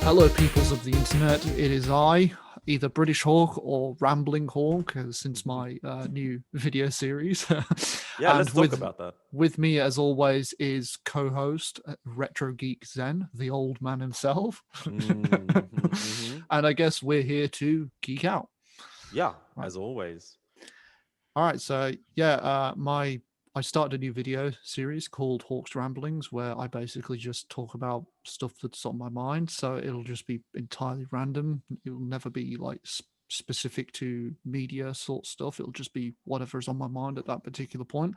Hello, peoples of the internet. It is I, either British Hawk or Rambling Hawk, since my new video series. Yeah, And let's talk about that. with me, as always, is co-host Retro Geek Zen, the old man himself. Mm-hmm. And I guess we're here to geek out. Yeah, Right. as always. All right. So yeah, I started a new video series called Hawk's Ramblings, where I basically just talk about stuff that's on my mind. So it'll just be entirely random. It'll never be like specific to media sort stuff. It'll just be whatever is on my mind at that particular point.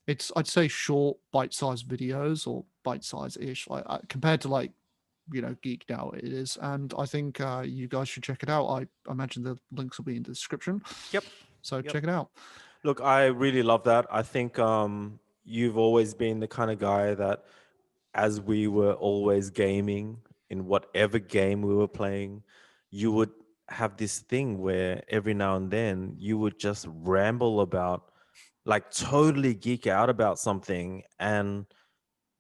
It's, I'd say, short, bite-sized videos, or bite-sized ish, like compared to like Geek'D Out it is. And I think you guys should check it out. I imagine the links will be in the description, Yep. so Yep. check it out. Look, I really love that. I think you've always been the kind of guy that, as we were always gaming in whatever game we were playing, you would have this thing where every now and then you would just ramble about, like, totally geek out about something, and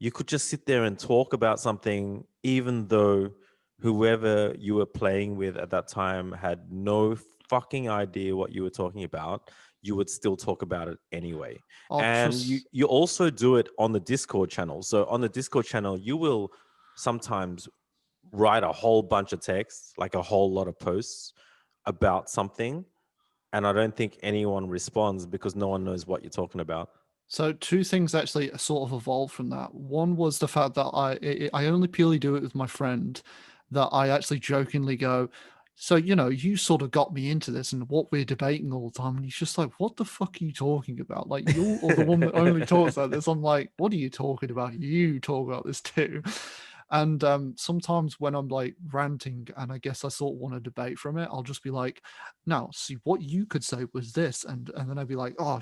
you could just sit there and talk about something, even though whoever you were playing with at that time had no fucking idea what you were talking about. You would still talk about it anyway. Oh, And you, trust. you also do it on the Discord channel. So on the Discord channel, you will sometimes write a whole bunch of texts, like a whole lot of posts about something. And I don't think anyone responds because no one knows what you're talking about. So two things actually sort of evolved from that. One was the fact that I only purely do it with my friend. That I actually jokingly go, so you sort of got me into this and what we're debating all the time. And he's just like, what the fuck are you talking about? Like, you're the one that only talks like this. I'm like, what are you talking about? You talk about this too. And sometimes when I'm like ranting and I guess I sort of want to debate from it, I'll just be like, now see what you could say was this, and then I'd be like, oh,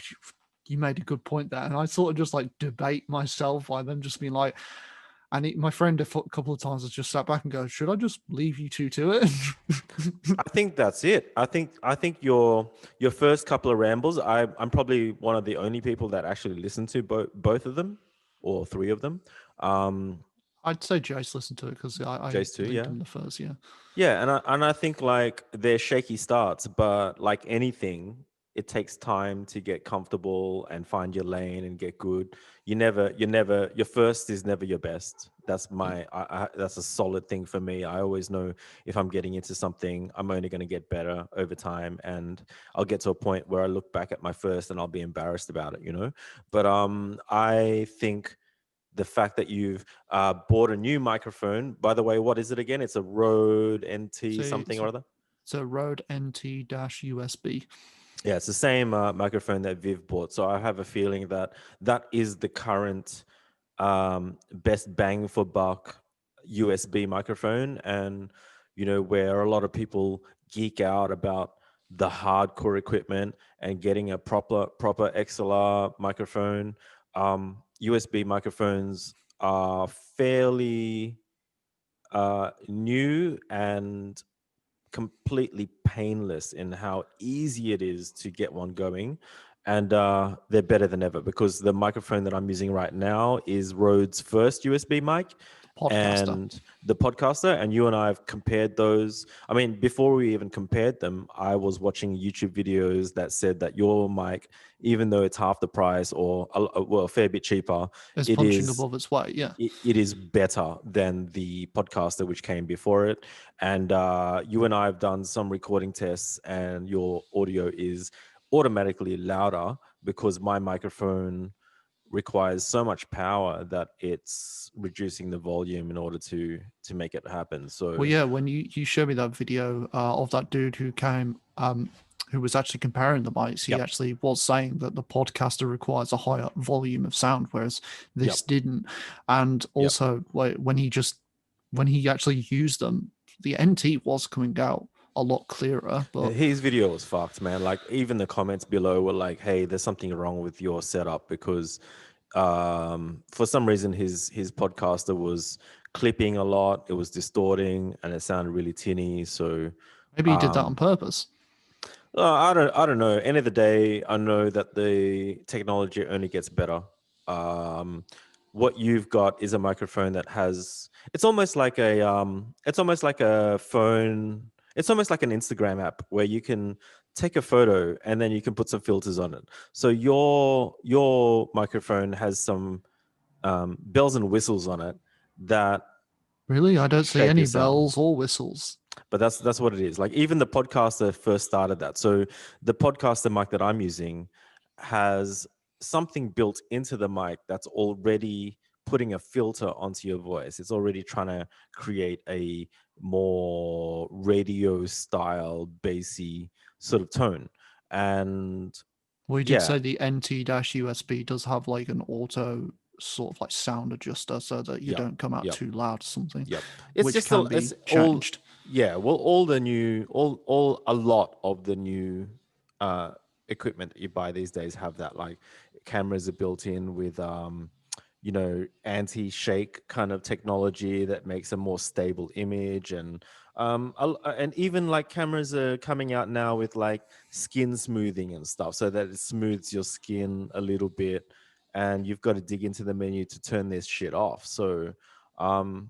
you made a good point there. And I sort of just like debate myself by them just being like, my friend a couple of times has just sat back and go, should I just leave you two to it? I think that's it. I think your first couple of rambles, I'm probably one of the only people that actually listen to both of them, or three of them. Um, I'd say Jace listened to it because I Jace too, linked yeah. him the first, yeah. Yeah, and I think, like, they're shaky starts, but like anything, it takes time to get comfortable and find your lane and get good. Your first is never your best. That's Yeah. that's a solid thing for me. I always know if I'm getting into something, I'm only going to get better over time, and I'll get to a point where I look back at my first and I'll be embarrassed about it, you know. But I think the fact that you've bought a new microphone. By the way, what is it again? It's a Rode NT So something or other. it's a Rode NT-USB. Yeah, it's the same microphone that Viv bought. So I have a feeling that that is the current best bang for buck USB microphone. And, where a lot of people geek out about the hardcore equipment and getting a proper XLR microphone. USB microphones are fairly new and completely painless in how easy it is to get one going. And they're better than ever, because the microphone that I'm using right now is Rode's first USB mic Podcaster. and the podcaster. And you and I have compared those. I mean, before we even compared them, I was watching YouTube videos that said that your mic, even though it's half the price or a fair bit cheaper, Is it punching is above its weight, yeah. it is better than the podcaster which came before it. And you and I have done some recording tests, and your audio is automatically louder because my microphone requires so much power that it's reducing the volume in order to make it happen. Well, So yeah, when you showed me that video of that dude who came, who was actually comparing the mics, he yep, actually was saying that the podcaster requires a higher volume of sound, whereas yep, this didn't. And yep. also, like, when he actually used them, the NT was coming out a lot clearer. But His video was fucked, man. Like, even the comments below were like, "Hey, there's something wrong with your setup," because for some reason his podcaster was clipping a lot, it was distorting, and it sounded really tinny. So maybe he did that on um, purpose. I don't know. End of the day, I know that the technology only gets better. Um, what you've got is a microphone that has, it's almost like a phone, it's almost like an Instagram app where you can take a photo and then you can put some filters on it. So your microphone has some bells and whistles on it that Really? I don't see shape any your sound. bells or whistles. But that's what it is. Like even the podcaster first started that. So the podcaster mic that I'm using has something built into the mic that's already putting a filter onto your voice. It's already trying to create a more radio style bassy sort of tone. And We did yeah, say the NT-USB does have like an auto sort of like sound adjuster so that you yep, don't come out yep. too loud or something, Yep. It's which just can it's be all, changed. yeah, well all the new all a lot of the new uh equipment that you buy these days have that. Like cameras are built in with anti-shake kind of technology that makes a more stable image. And and even like cameras are coming out now with like skin smoothing and stuff so that it smooths your skin a little bit, and you've got to dig into the menu to turn this shit off. So um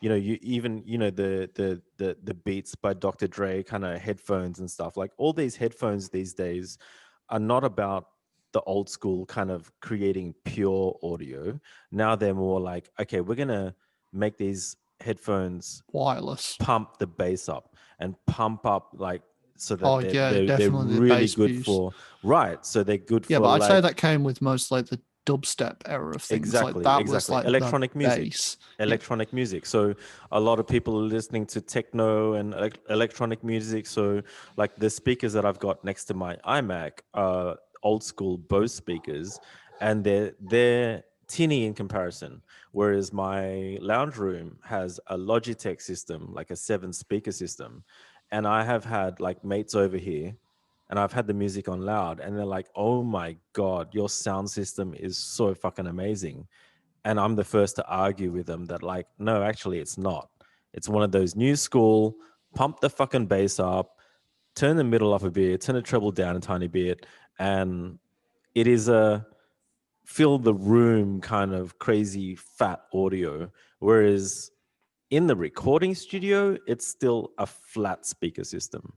you even the Beats by Dr. Dre kind of headphones and stuff. Like all these headphones these days are not about the old school kind of creating pure audio. Now they're more like, okay, we're gonna make these headphones Wireless. pump the bass up and pump up, like, so that Oh they're yeah, they're, they're definitely the really bass good boost. for, right, so they're good Yeah, for but I'd say like, that came with most like the dubstep era of things. Like exactly, that was exactly. like the Electronic music. bass. Yeah. Electronic music. So a lot of people are listening to techno and electronic music. So like the speakers that I've got next to my iMac are old school Bose speakers, and they're tinny in comparison. Whereas my lounge room has a Logitech system, like a 7 speaker system. And I have had like mates over here, and I've had the music on loud, and they're like, "Oh my god, your sound system is so fucking amazing." And I'm the first to argue with them that, like, no, actually, it's not. It's one of those new school, pump the fucking bass up, turn the middle off a bit, turn the treble down a tiny bit, and it is a fill the room kind of crazy fat audio. Whereas in the recording studio, it's still a flat speaker system.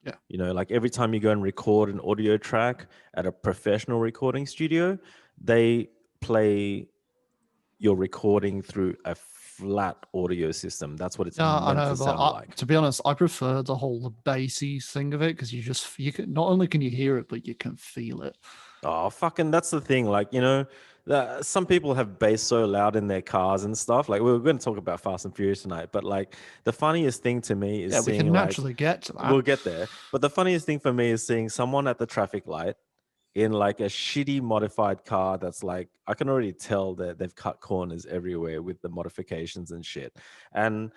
Yeah. Like every time you go and record an audio track at a professional recording studio, they play your recording through a flat audio system. That's what it's Yeah, I meant know, to but sound like. to be honest, I prefer the whole the bassy thing of it because you can not only can you hear it, but you can feel it. Oh, fucking, that's the thing. Like, some people have bass so loud in their cars and stuff. Like, we were going to talk about Fast and Furious tonight, but like, the funniest thing to me is Yeah, we seeing, can like, naturally get to we'll that. get there. But the funniest thing for me is seeing someone at the traffic light in like a shitty modified car that's like, I can already tell that they've cut corners everywhere with the modifications and shit. And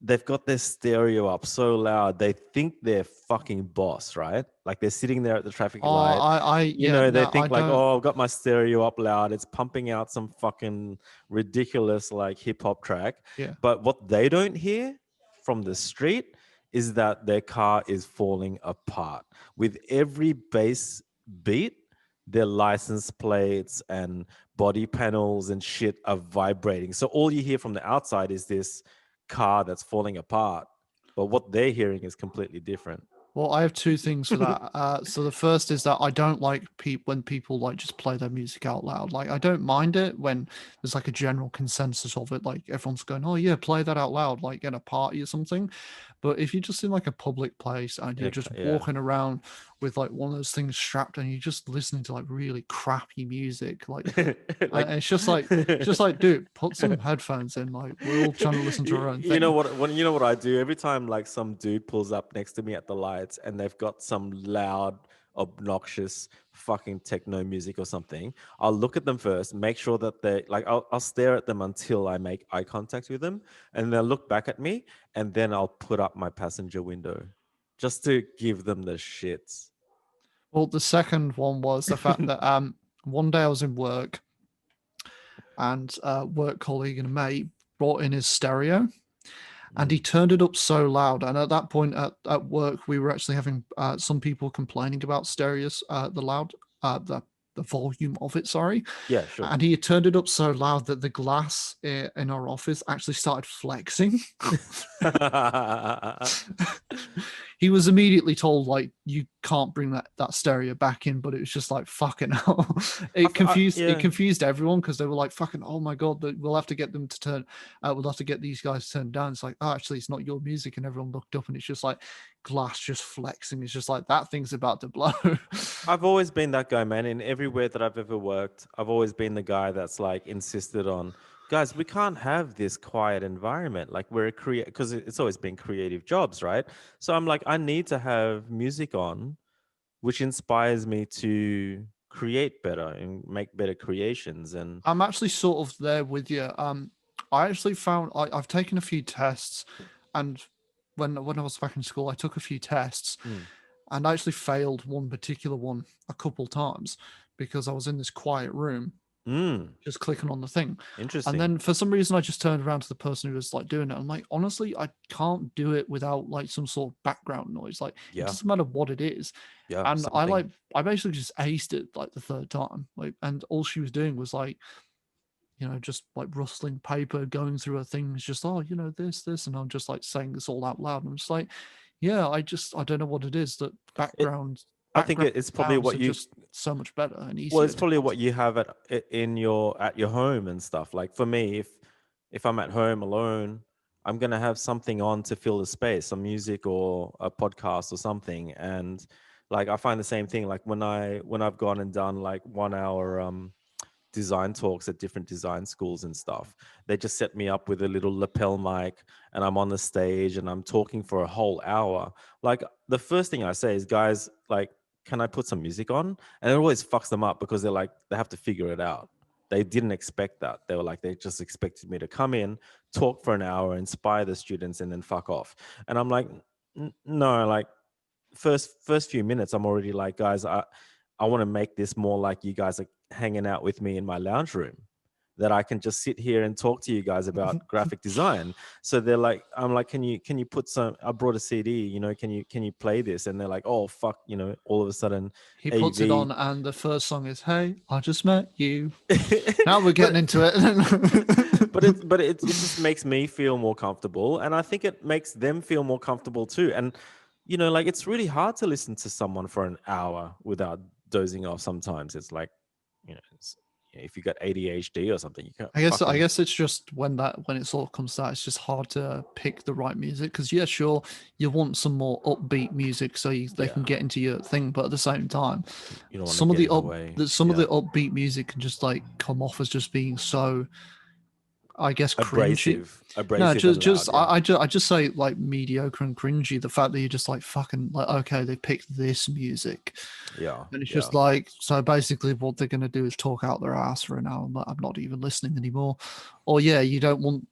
they've got their stereo up so loud they think they're fucking boss, right? Like they're sitting there at the traffic Oh, light, yeah, they no, I think like, don't. oh, I've got my stereo up loud, it's pumping out some fucking ridiculous like hip hop track. Yeah, But what they don't hear from the street is that their car is falling apart with every bass beat. Their license plates and body panels and shit are vibrating, so all you hear from the outside is this car that's falling apart, but what they're hearing is completely different. well, I have two things for that. So the first is that I don't like when people like just play their music out loud. Like I don't mind it when there's like a general consensus of it, like everyone's going, "Oh yeah, play that out loud," like at a party or something. But if you're just in like a public place and In you're a just yeah. walking around with like one of those things strapped and you're just listening to like really crappy music, like Like, it's just like, dude, put some headphones in. Like we're all trying to listen to our own you know thing. what when you know what I do every time, like some dude pulls up next to me at the lights and they've got some loud, obnoxious fucking techno music or something. I'll look at them first, make sure that they like, I'll stare at them until I make eye contact with them, and they'll look back at me, and then I'll put up my passenger window just to give them the shits. Well, the second one was the fact that one day I was in work and a work colleague and a mate brought in his stereo and he Mm. turned it up so loud. And at that point at work, we were actually having some people complaining about stereos, the loud, the the volume of it, sorry, Yeah, sure. and he had turned it up so loud that the glass in our office actually started flexing. He was immediately told like you can't bring that stereo back in, but it was just like fucking hell. It Yeah. confused everyone because they were like fucking oh my god, we'll have to get them to turn we'll have to get these guys to turn down. It's like oh actually it's not your music, and everyone looked up and it's just like glass just flexing. It's just like that thing's about to blow. I've always been that guy, man. In everywhere that I've ever worked, I've always been the guy that's like insisted on, guys, we can't have this quiet environment. Like we're a create because it's always been creative jobs, right? So I'm like, I need to have music on, which inspires me to create better and make better creations. And I'm actually sort of there with you. I actually found I've taken a few tests, and when I was back in school, I took a few tests, mm, and I actually failed one particular one a couple times because I was in this quiet room mm, just clicking on the thing. And interesting. then for some reason I just turned around to the person who was like doing it. I'm like, honestly, I can't do it without like some sort of background noise. Like it Yeah, doesn't matter what it is. yeah, And something. I basically just aced it like the third time. Like and all she was doing was like, just like rustling paper, going through her things, just this, and I'm just like saying this all out loud. And I'm just like, yeah, I don't know what it is that It, I think background it's probably sounds what are you just so much better and Well, easier it's to probably what you concentrate. have at your home and stuff. Like for me, if I'm at home alone, I'm gonna have something on to fill the space, some music or a podcast or something. And like I find the same thing. Like when I've gone and done like 1 hour design talks at different design schools and stuff. They just set me up with a little lapel mic and I'm on the stage and I'm talking for a whole hour. Like the first thing I say is, guys, like, can I put some music on? And it always fucks them up because they're like, they have to figure it out. They didn't expect that. They were like, they just expected me to come in, talk for an hour, inspire the students, and then fuck off. And I'm like, no, like first few minutes, I'm already like, guys, I want to make this more like you guys are hanging out with me in my lounge room, that I can just sit here and talk to you guys about graphic design. So they're like, I'm like, can you put some? I brought a CD, can you play this? And they're like, oh fuck, all of a sudden, He puts it AV. on, and the first song is "Hey, I just met you." Now we're getting but into it. but it just makes me feel more comfortable, and I think it makes them feel more comfortable too. And like it's really hard to listen to someone for an hour without dozing off. Sometimes it's like, if you got ADHD or something, you can't I fucking. guess it's just when it sort of comes to that, it's just hard to pick the right music because yeah, sure, you want some more upbeat music so they Yeah, can get into your thing, but at the same time, you don't want to get in the way. some of Yeah, the upbeat music can just like come off as just being so I guess cringy. No, abrasive and loud. Yeah, I just say like mediocre and cringy. The fact that you're just like fucking like okay, they picked this music, yeah, and it's yeah. just like so basically what they're gonna do is talk out their ass for an hour. I'm not even listening anymore. Or yeah, you don't want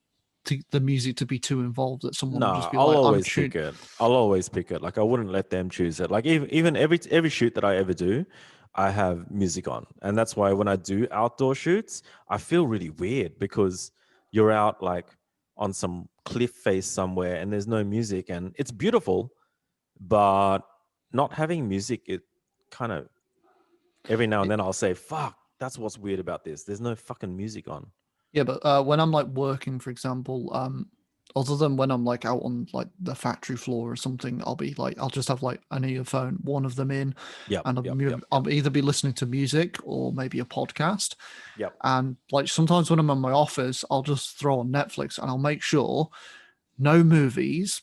the music to be too involved that someone will just Nah, be I'll like, I'm always tuned. pick it. I'll always pick it. Like I wouldn't let them choose it. Like even every shoot that I ever do, I have music on, and that's why when I do outdoor shoots, I feel really weird because you're out like on some cliff face somewhere, and there's no music, and it's beautiful, but not having music, it kind of every now and then I'll say, "Fuck, that's what's weird about this. There's no fucking music on." Yeah, but when I'm like working, for example, other than when I'm like out on like the factory floor or something, I'll just have like an earphone, one of them in, Yep, and yep, yep, yep, I'll either be listening to music or maybe a podcast. yep. And like sometimes when I'm in my office, I'll just throw on Netflix and I'll make sure no movies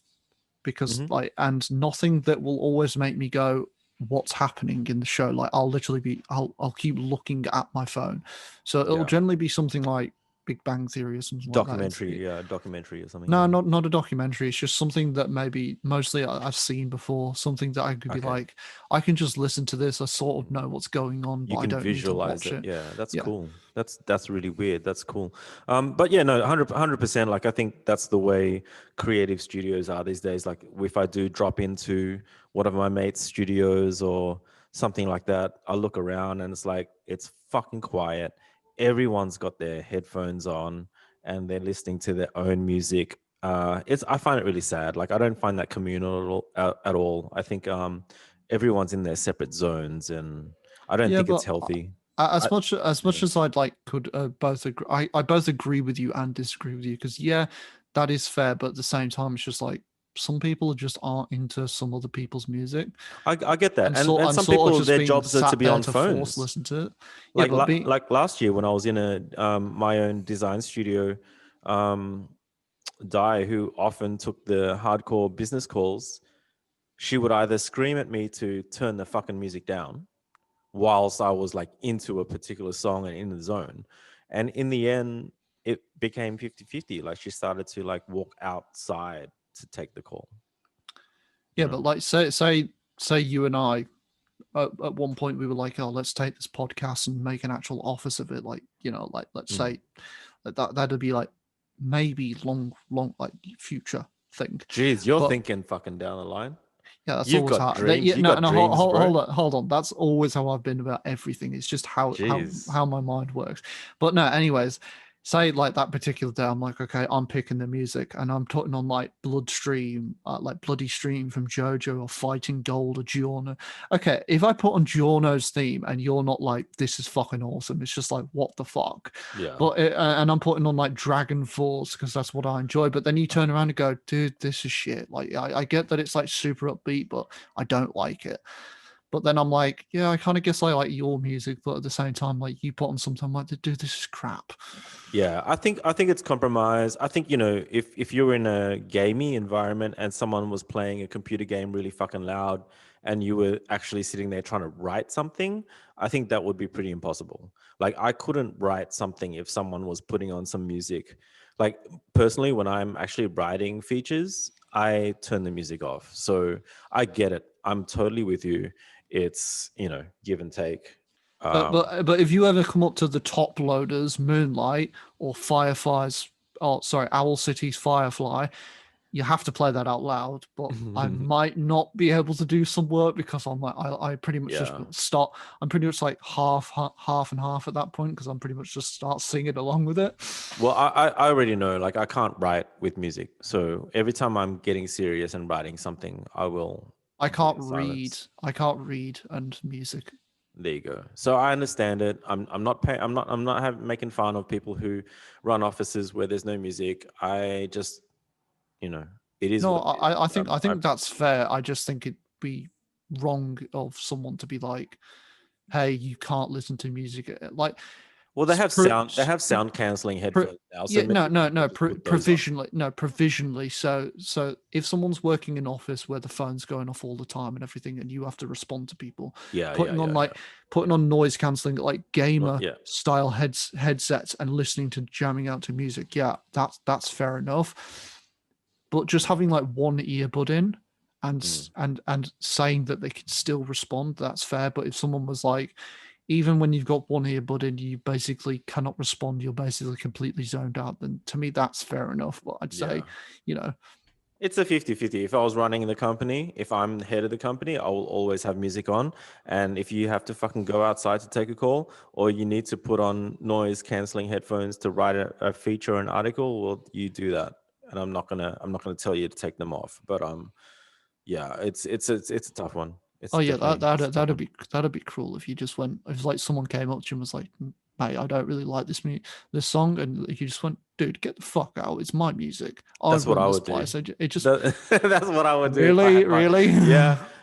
because Hmm. like and nothing that will always make me go, what's happening in the show? Like I'll literally be I'll keep looking at my phone. So it'll Yeah, generally be something like Big Bang Theory or something like that. documentary or something. No, Yeah. not a documentary. It's just something that maybe mostly I've seen before. Something that I could be Okay. like, I can just listen to this. I sort of know what's going on, but You I can don't need to visualize watch it. it. Yeah, that's Yeah. cool. That's really weird. That's cool. But yeah, no, 100%. Like I think that's the way creative studios are these days. Like if I do drop into one of my mates' studios or something like that, I look around and it's like it's fucking quiet. Everyone's got their headphones on and they're listening to their own music. It's I find it really sad. Like I don't find that communal at all. I think everyone's in their separate zones and I don't Yeah, think it's but healthy. I, as yeah. much as I'd like could both agree, I both agree with you and disagree with you because yeah, that is fair, but at the same time, it's just like some people just aren't into some other people's music, I get that, and so and I'm some sort of people just their being jobs are to sat be there on to force phones. listen to it. Yeah, but being Like last year when I was in a my own design studio, um, Di, who often took the hardcore business calls, she would either scream at me to turn the fucking music down whilst I was like into a particular song and in the zone. And in the end, it became 50-50. Like she started to like walk outside to take the call, you yeah, know? but like say you and I at one point we were like, oh, let's take this podcast and make an actual office of it. Like, you know, like let's Mm. say that'd be like maybe long like future thing. Jeez, you're But thinking fucking down the line. yeah, that's You've always got how. dreams. Yeah, You no, got no, dreams, bro. hold on. That's always how I've been about everything. It's just Jeez. how my mind works. But no, anyways, say like that particular day, I'm like, okay, I'm picking the music, and I'm putting on like Bloodstream, like Bloody Stream from JoJo, or Fighting Gold, or Giorno. Okay, if I put on Giorno's theme, and you're not like, this is fucking awesome. It's just like, what the fuck. Yeah. But and I'm putting on like Dragon Force because that's what I enjoy. But then you turn around and go, dude, this is shit. Like I get that it's like super upbeat, but I don't like it. But then I'm like, yeah, I kind of guess I like your music, but at the same time, like you put on something, I'm like, dude, this is crap. Yeah, I think it's compromise. I think, if you're in a gaming environment and someone was playing a computer game really fucking loud and you were actually sitting there trying to write something, I think that would be pretty impossible. Like I couldn't write something if someone was putting on some music. Like personally, when I'm actually writing features, I turn the music off. So I get it. I'm totally with you. It's, give and take. Um, But if you ever come up to the top loaders, Moonlight or Fireflies, oh sorry, Owl City's Firefly, you have to play that out loud. But I might not be able to do some work because I'm like I pretty much just yeah. start. I'm pretty much like half and half at that point because I'm pretty much just start singing along with it. Well, I already know, like, I can't write with music. So every time I'm getting serious and writing something, I will be in silence. I can't read and music. There you go. So I understand it. I'm not making fun of people who run offices where there's no music. I just, you know, it is No, what it is. I think that's fair. I just think it'd be wrong of someone to be like, "Hey, you can't listen to music." Like, well, they have sound canceling Pro, headphones now, so yeah, maybe they could just put those on. provisionally, no, provisionally. So if someone's working in office where the phone's going off all the time and everything, and you have to respond to people, Yeah, yeah, putting on yeah, yeah. like putting on noise canceling like gamer Yeah. style headsets and listening to jamming out to music, yeah, that's fair enough. But just having like one earbud in Mm. and saying that they can still respond, that's fair. But if someone was like, even when you've got one earbud in, you basically cannot respond. You're basically completely zoned out. Then to me, that's fair enough. But I'd say, Yeah. you know, It's a 50-50. If I was running the company, if I'm the head of the company, I will always have music on. And if you have to fucking go outside to take a call, or you need to put on noise canceling headphones to write a feature or an article, well, you do that. And I'm not gonna tell you to take them off. But yeah, it's a tough one. oh It's yeah, definitely it's a tough one. that'd be cruel if you just went. If like someone came up to you and was like, "Mate, I don't really like this song," and you just went, "Dude, get the fuck out! It's my music. I That's what run I this would do. place." It just That's what I would do if I really, had my, really.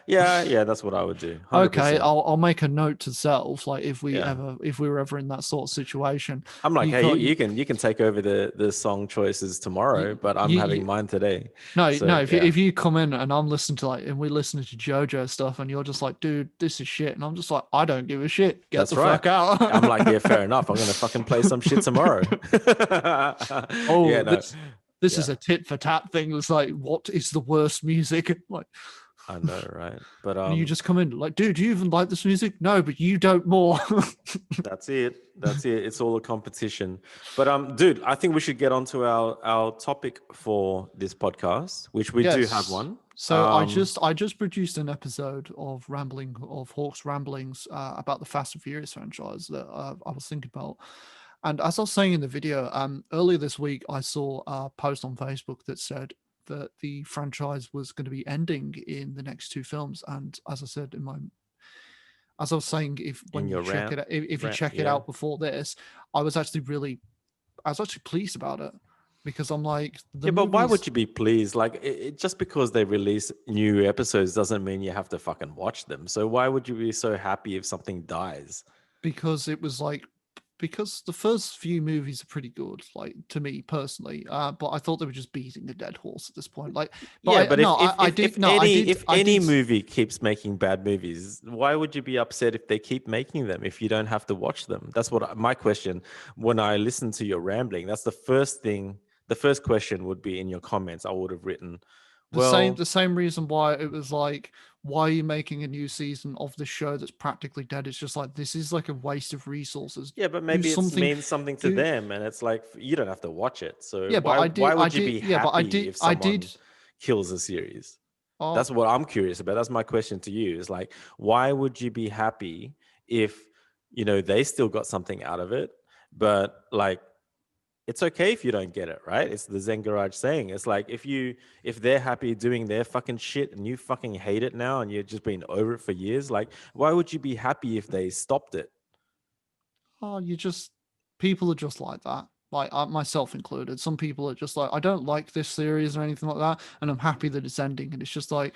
yeah, yeah. That's what I would do. Okay, 100%. I'll make a note to self. Like Yeah. if we were ever in that sort of situation, I'm like, you hey, got you can take over the song choices tomorrow, you, but I'm having you mine today. no, So no. yeah, If you come in and I'm listening to like, and we're listening to JoJo stuff, and you're just like, dude, this is shit, and I'm just like, I don't give a shit. Get that's the right. fuck out. I'm like, yeah, fair enough. I'm gonna fucking play some shit tomorrow. Yeah, Oh, no, this is yeah, a tit for tat thing. It's like, what is the worst music? Like, I know, right? But and you just come in like, dude, do you even like this music? No, but you don't more. that's it. That's it. It's all a competition. But dude, I think we should get on to our topic for this podcast, which we do have Yes. one. So I just produced an episode of Hawk's ramblings about the Fast and Furious franchise that I was thinking about. And as I was saying in the video, earlier this week I saw a post on Facebook that said that the franchise was going to be ending in the next two films. And as I said in my as I was saying, if in when you your check rant. it, if you Rant, check it yeah. out before this, I was actually really, I was actually pleased about it because I'm like the Yeah, but why movies would you be pleased? Like, just because they release new episodes doesn't mean you have to fucking watch them. So why would you be so happy if something dies? because it was like because the first few movies are pretty good, like to me personally. But I thought they were just beating a dead horse at this point. Like, but Yeah, but I did no, if I any did. movie keeps making bad movies, why would you be upset if they keep making them if you don't have to watch them? That's what my question when I listen to your rambling. That's the first thing. The first question would be in your comments. I would have written, well, The same reason why it was like, why are you making a new season of this show that's practically dead? It's just like this is like a waste of resources. yeah, but Do maybe it something, means something to do them, and it's like you don't have to watch it. So yeah, but why would you be yeah, but happy if I did. someone kills a series? Oh, That's what I'm curious about. That's my question to you. Is like, why would you be happy if they still got something out of it, but like it's okay if you don't get it, right? It's the Zen Garage saying. It's like if they're happy doing their fucking shit and you fucking hate it now and you've just been over it for years, like why would you be happy if they stopped it? oh, you just people are just like that. Like myself included. Some people are just like, I don't like this series or anything like that, and I'm happy that it's ending. And it's just like,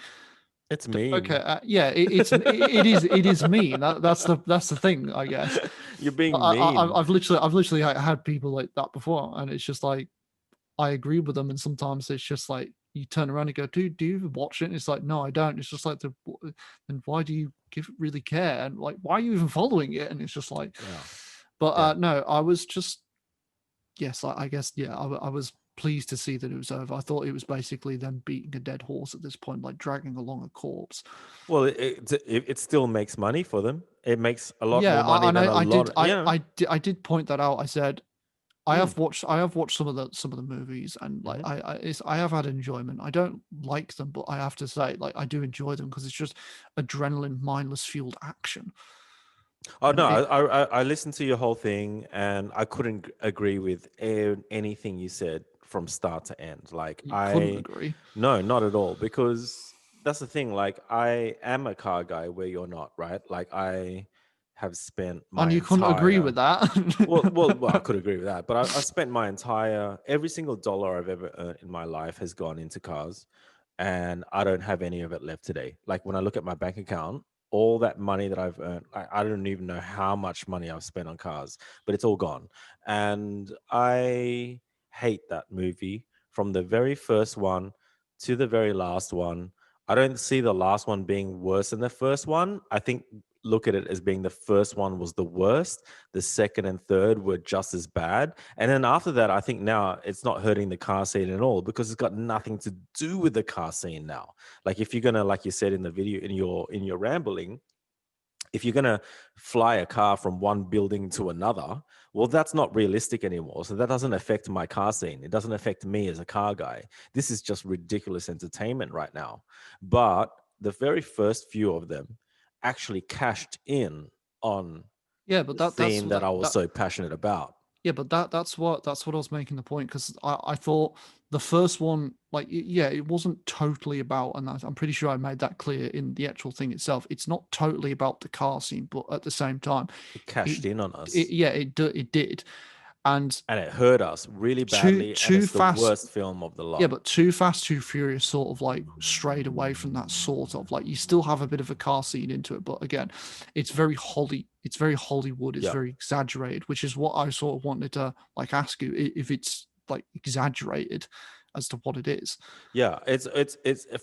It's okay, mean. yeah, it is mean. That's the thing, I guess. You're being mean. I've literally had people like that before, and it's just like I agree with them, and sometimes it's just like you turn around and go, "Dude, do you even watch it?" And it's like, "No, I don't." It's just like, then why do you really care? And like, why are you even following it? And it's just like, Yeah. but Yeah. no, I was just yes, I guess yeah, I was pleased to see that it was over. I thought it was basically them beating a dead horse at this point, like dragging along a corpse. Well, it still makes money for them. It makes a lot Yeah, more money and than a lot. I did point that out. I said Mm, I have watched some of the movies, and like hmm. I have had enjoyment. I don't like them, but I have to say like I do enjoy them because it's just adrenaline, mindless fueled action. Oh You know, no, it I listened to your whole thing and I couldn't agree with anything you said from start to end. Like you couldn't I, agree, no, not at all, because that's the thing. Like I am a car guy where you're not, right? Like I have spent and my you couldn't agree entire with that. I could agree with that, but I spent my entire every single dollar I've ever earned in my life has gone into cars, and I don't have any of it left today. Like when I look at my bank account, all that money that I've earned, I don't even know how much money I've spent on cars, but it's all gone. And I hate that movie from the very first one to the very last one. I don't see the last one being worse than the first one. I think look at it as being the first one was the worst, the second and third were just as bad. And then after that, I think now it's not hurting the car scene at all because it's got nothing to do with the car scene now. Like if you're gonna, like you said in the video, in your rambling, if you're gonna fly a car from one building to another, well, that's not realistic anymore. So that doesn't affect my car scene. It doesn't affect me as a car guy. This is just ridiculous entertainment right now. But the very first few of them actually cashed in on Yeah, but the theme that I was that so passionate about. yeah, but that's what I was making the point because I thought the first one like yeah, it wasn't totally about, and I'm pretty sure I made that clear in the actual thing itself. It's not totally about the car scene, but at the same time, It it, cashed in on us yeah, it did, and and it hurt us really badly. And too it's the fast. worst film of the Yeah, lot. but Too Fast, Too Furious sort of like strayed away from that sort of like you still have a bit of a car scene into it, but again, it's very Hollywood, it's Yeah. very exaggerated, which is what I sort of wanted to like ask you if it's like exaggerated as to what it is. Yeah, it's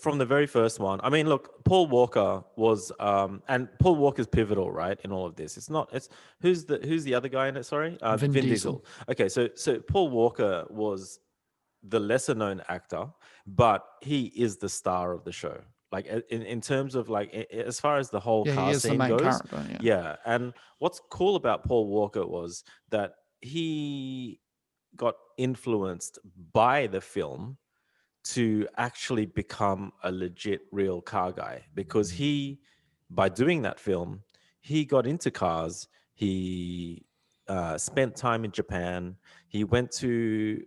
from the very first one. I mean, look, Paul Walker was and Paul Walker's pivotal, right, in all of this. It's not it's who's the other guy in it, sorry? Vin Vin Diesel. Diesel. Okay, so Paul Walker was the lesser known actor, but he is the star of the show. Like in terms of like as far as the whole Yeah, he car is the scene main goes, character, yeah. yeah. And what's cool about Paul Walker was that he got influenced by the film to actually become a legit real car guy because he by doing that film he got into cars. He spent time in Japan. He went to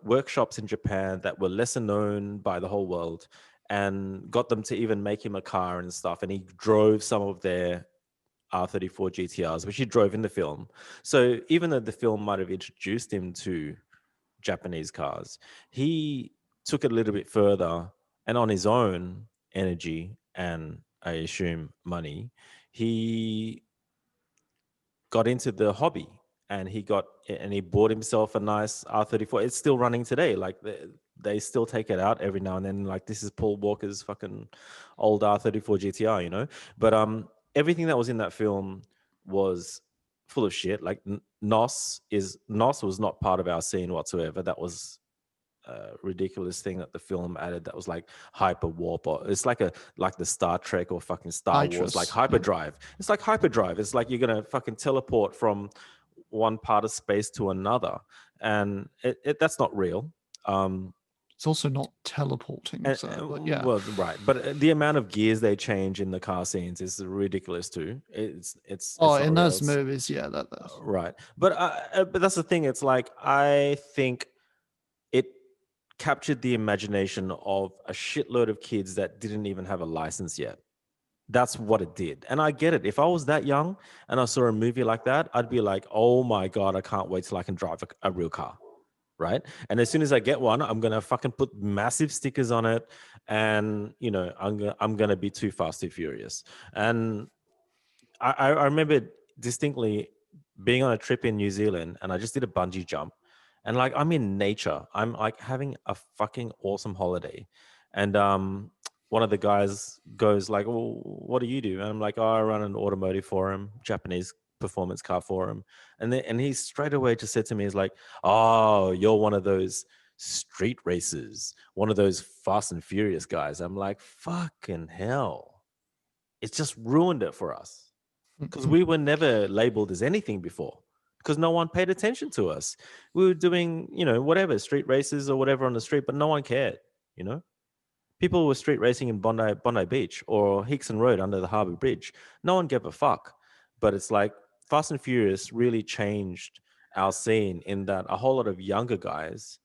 workshops in Japan that were lesser known by the whole world and got them to even make him a car and stuff, and he drove some of their R34 GTRs, which he drove in the film. So even though the film might have introduced him to Japanese cars, he took it a little bit further, and on his own energy and I assume money, he got into the hobby, and he bought himself a nice R34. It's still running today. Like they still take it out every now and then. Like this is Paul Walker's fucking old R34 GTR, you know. But everything that was in that film was full of shit. Like Nos was not part of our scene whatsoever. That was ridiculous thing that the film added that was like hyper warp, or it's like the Star Trek or fucking Star Wars, like Nitrous. Yeah. hyperdrive. It's like hyperdrive. It's like you're gonna fucking teleport from one part of space to another, and that's not real. Um, It's also not teleporting. So, but yeah. well, right, but the amount of gears they change in the car scenes is ridiculous too. Oh, It's not in real. those It's movies, yeah, that's right, but that's the thing. It's like I think it captured the imagination of a shitload of kids that didn't even have a license yet. That's what it did. And I get it. If I was that young and I saw a movie like that, I'd be like, oh my God, I can't wait till I can drive a real car. Right. And as soon as I get one, I'm going to fucking put massive stickers on it. And, I'm gonna be too fast, too furious. And I remember distinctly being on a trip in New Zealand, and I just did a bungee jump, and like I'm in nature. I'm like having a fucking awesome holiday. And one of the guys goes like, "Well, what do you do?" And I'm like, "Oh, I run an automotive forum, Japanese performance car forum." And he straight away just said to me, "He's like, oh, you're one of those street racers, one of those Fast and Furious guys." I'm like, "Fucking hell!" It's just ruined it for us because Mhm. we were never labeled as anything before, because no one paid attention to us. We were doing, whatever, street races or whatever on the street, but no one cared, you know? People were street racing in Bondi Beach or Hickson Road under the Harbour Bridge. No one gave a fuck. But it's like Fast and Furious really changed our scene in that a whole lot of younger guys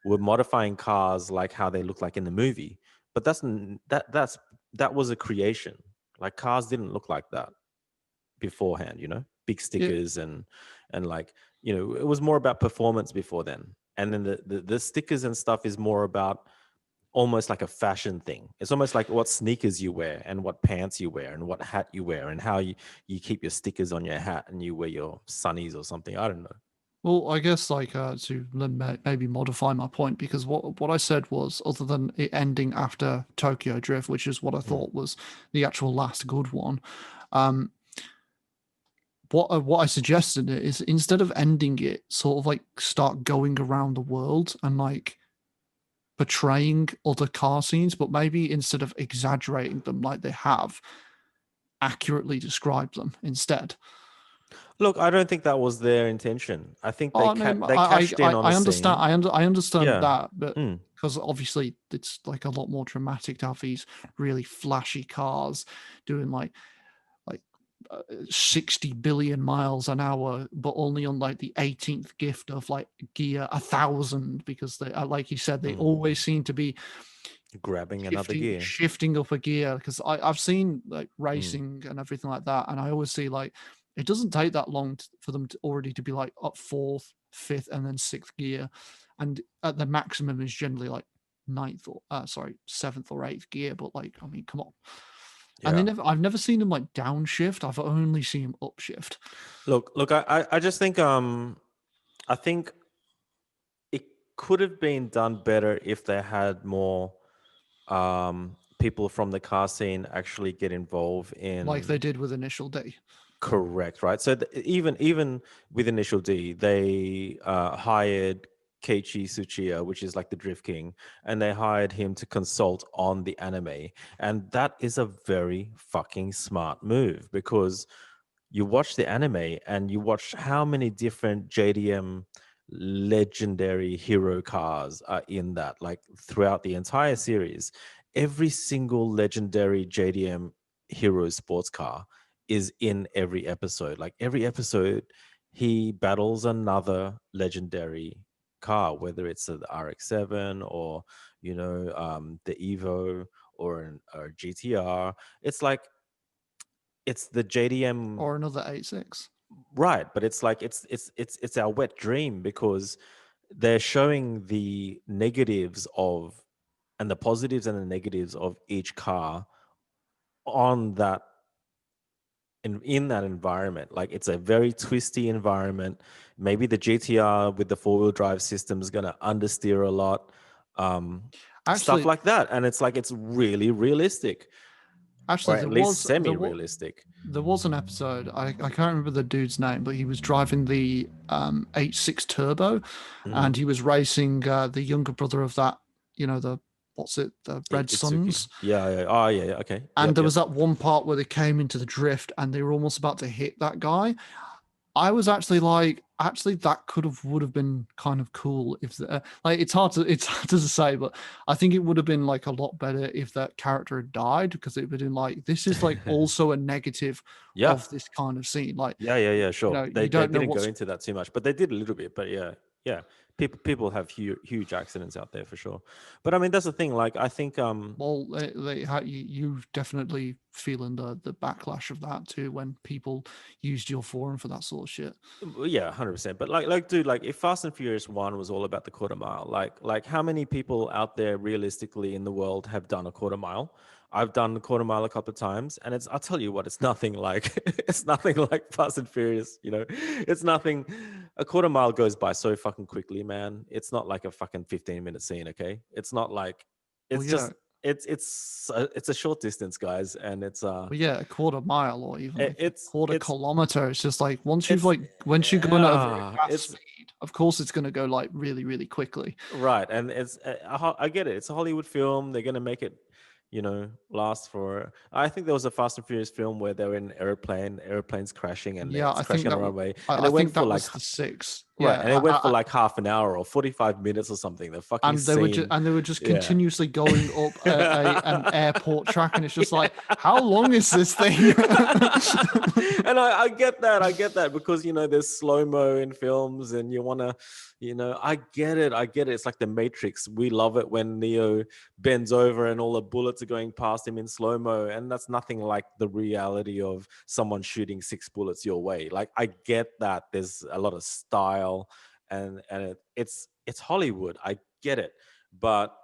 were modifying cars like how they look like in the movie. But that was a creation. Like cars didn't look like that beforehand, big Yeah. stickers and like, it was more about performance before then. And then the stickers and stuff is more about almost like a fashion thing. It's almost like what sneakers you wear and what pants you wear and what hat you wear and how you keep your stickers on your hat and you wear your sunnies or something. I don't know. Well, I guess like to maybe modify my point because what I said was other than it ending after Tokyo Drift, which is what I Mm. thought was the actual last good one. Um, what I suggested is instead of ending it, sort of like start going around the world and like portraying other car scenes, but maybe instead of exaggerating them like they have, accurately describe them instead. Look, I don't think that was their intention. I think Oh no, they cashed in on a I understand. scene. I understand Yeah. that, but Mm. because obviously it's like a lot more dramatic to have these really flashy cars doing like 60 billion miles an hour, but only on like the 18th gift of like gear 1,000 because they, like you said, they Mm. always seem to be Grabbing another gear. shifting up a gear because I've seen like Mm. racing and everything like that, and I always see like it doesn't take that long for them to already to be like up fourth, fifth, and then sixth gear, and at the maximum is generally like ninth or sorry seventh or eighth gear. But like I mean, come on, and Yeah. I've never seen them like downshift. I've only seen them upshift. Look, I just think I think it could have been done better if they had more people from the car scene actually get involved Like they in. did with Initial D. Correct, right? So even with Initial D, they hired Keiichi Tsuchiya, which is like the Drift King, and they hired him to consult on the anime, and that is a very fucking smart move because you watch the anime and you watch how many different JDM legendary hero cars are in that, like throughout the entire series. Every single legendary JDM hero sports car is in every episode. Like every episode, he battles another legendary car, whether it's the RX-7 or, the Evo or a GTR. It's like it's the JDM, or another 86. right? But it's like it's our wet dream because they're showing the negatives of and the positives and the negatives of each car on that in that environment. Like it's a very twisty environment. Maybe the GTR with the four-wheel drive system is going to understeer a lot, stuff Actually, like that. And it's like it's really realistic, or actually, at least semi-realistic. there was an episode. I can't remember the dude's name, but he was driving the 86 Turbo, Hmm. and he was racing the younger brother of that. You know the what's it? The Red Itsuki. Suns. Yeah, yeah. Oh, yeah, yeah. Okay. And Yep, there yep. was that one part where they came into the drift and they were almost about to hit that guy. I was actually like, actually, that could have would have been kind of cool if like it's hard to say, but I think it would have been like a lot better if that character had died because it would have been like this is like also a negative Yeah. of this kind of scene. Like, Yeah, yeah, yeah, sure. They you they don't know didn't go what's into that too much, but they did a little bit. But yeah, yeah. People have huge accidents out there for sure. But I mean, that's the thing. Like, I think well, you definitely feeling the backlash of that too when people used your forum for that sort of shit. well, yeah, 100%. But dude, like, if Fast and Furious One was all about the quarter mile, how many people out there realistically in the world have done a quarter mile? I've done the quarter mile a couple of times, and it's I'll tell you what, it's nothing like it's nothing like Fast and Furious. It's nothing. A quarter mile goes by so fucking quickly, man. It's not like a fucking 15-minute scene. Okay, it's not like Well, it's yeah, just it's a short distance, guys, and Well, yeah, a quarter mile or even it, like a it's quarter it's kilometer. It's just like it's once you're going at a very fast it's speed, of course it's going to go like really, really quickly. right, and I get it. It's a Hollywood film. They're gonna make it, last for. I think there was a Fast and Furious film where they were in an airplane, airplanes crashing, and Yeah, it's I think crashing on that the runway, and I it went think for that like was the six. right, Yeah, and it went for like half an hour or 45 minutes or something. The fucking scene, and they were just yeah. continuously going up an airport track, and it's just like, how long is this thing? And I get that. I get that because, there's slow mo in films and you want to, I get it. I get it. It's like the Matrix. We love it when Neo bends over and all the bullets are going past him in slow mo. And that's nothing like the reality of someone shooting 6 bullets your way. Like, I get that there's a lot of style and it's Hollywood. I get it. But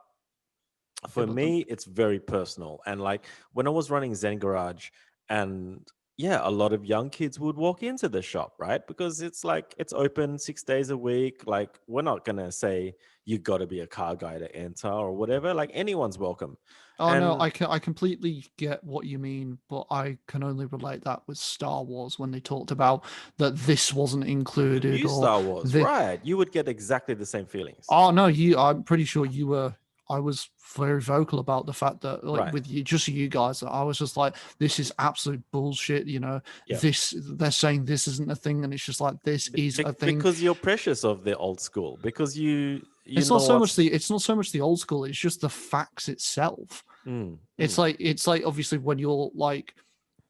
Yeah, for but me it's very personal, and like when I was running Zen Garage, and yeah, a lot of young kids would walk into the shop, right? Because it's like it's open 6 days a week. Like, we're not gonna say you got to be a car guy to enter or whatever. Like, anyone's welcome. oh no, And I completely get what you mean, but I can only relate that with Star Wars when they talked about that this wasn't the included new or Star Wars, the right, you would get exactly the same feelings. oh no, you I'm pretty sure you were I was very vocal about the fact that like Right. with you just you guys I was just like this is absolute bullshit, Yeah. they're saying this isn't a thing and it's just like this is a thing. Because you're precious of the old school, because you It's not know so much what's. the old school, it's just the facts itself. Mm, It's mm, like obviously when you're like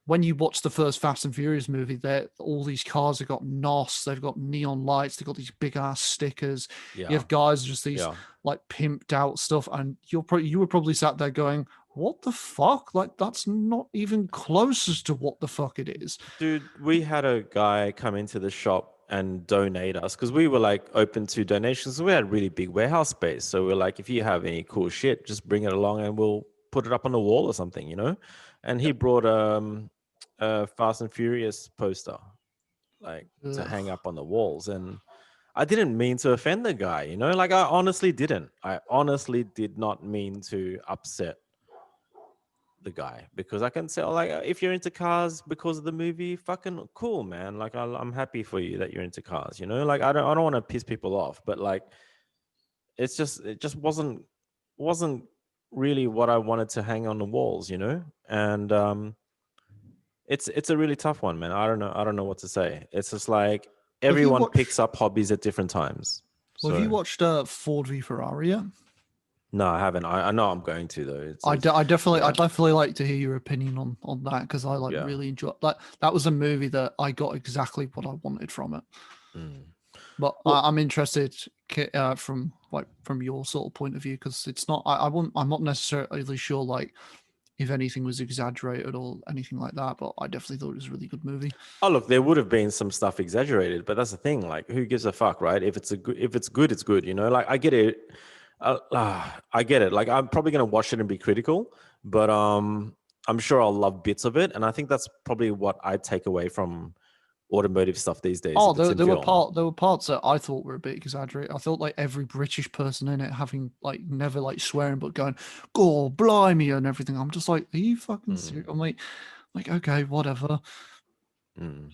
when you watch the first Fast and Furious movie, there all these cars have got NOS, they've got neon lights, they've got these big ass stickers. You yeah, have guys just these yeah. like pimped out stuff, and you were probably sat there going, "What the fuck? Like that's not even closest to what the fuck it is." Dude, we had a guy come into the shop and donate us because we were like open to donations. We had really big warehouse space. So we're like, if you have any cool shit, just bring it along and we'll put it up on the wall or something. And he Yep. brought a Fast and Furious poster, like, to hang Ugh. up on the walls. And I didn't mean to offend the guy. Like, I honestly didn't. I honestly did not mean to upset the guy, because I can tell, like, if you're into cars because of the movie, fucking cool, man. Like, I'm happy for you that you're into cars. Like, I don't want to piss people off, but like, it just wasn't really what I wanted to hang on the walls. And it's a really tough one, man. I don't know what to say. It's just like Well, have you everyone watched? picks up hobbies at different times. Well, have you So watched Ford v Ferrari yet? no, I haven't. I know I'm going to, though. I Yeah, definitely like to hear your opinion on that because I like yeah. really enjoy that. That was a movie that I got exactly what I wanted from it. Mm. But Well, I'm interested from from your sort of point of view because it's not I'm not necessarily sure like if anything was exaggerated or anything like that. But I definitely thought it was a really good movie. Oh, look, there would have been some stuff exaggerated, but that's the thing. Like, who gives a fuck, right? If it's good, it's good. You know, like I get it. I get it. Like, I'm probably gonna watch it and be critical, but I'm sure I'll love bits of it, and I think that's probably what I take away from automotive stuff these days Oh, if it's in film. there were parts that I thought were a bit exaggerated. I thought like every British person in it having like never like swearing but going, "God, blimey," and everything. I'm just like, are you fucking serious? Mm, I'm like okay, whatever. mm.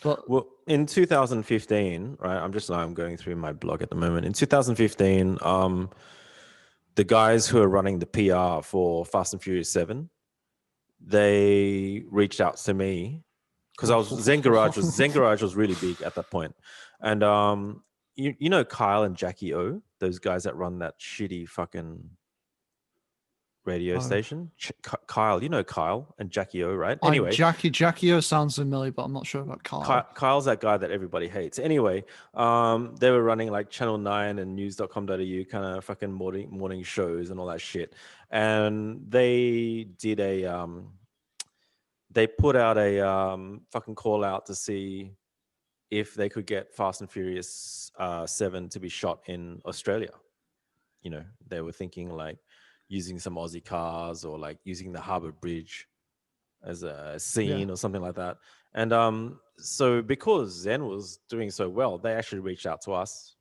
But Well, in 2015, right? I'm going through my blog at the moment. In 2015, the guys who are running the PR for Fast and Furious 7, they reached out to me because I was Zen Garage was really big at that point, and you know Kyle and Jackie O, those guys that run that shitty fucking radio no. station. Kyle, you know Kyle and Jackie O, right? I Anyway, Jackie O sounds familiar, but I'm not sure about Kyle. Kyle's that guy that everybody hates. Anyway, they were running like Channel 9 and news.com.au kind of fucking morning shows and all that shit. And they put out a fucking call out to see if they could get Fast and Furious 7 to be shot in Australia. You know, they were thinking like using some Aussie cars or like using the Harbour Bridge as a Yeah, scene or something like that. And so because Zen was doing so well, they actually reached out to us,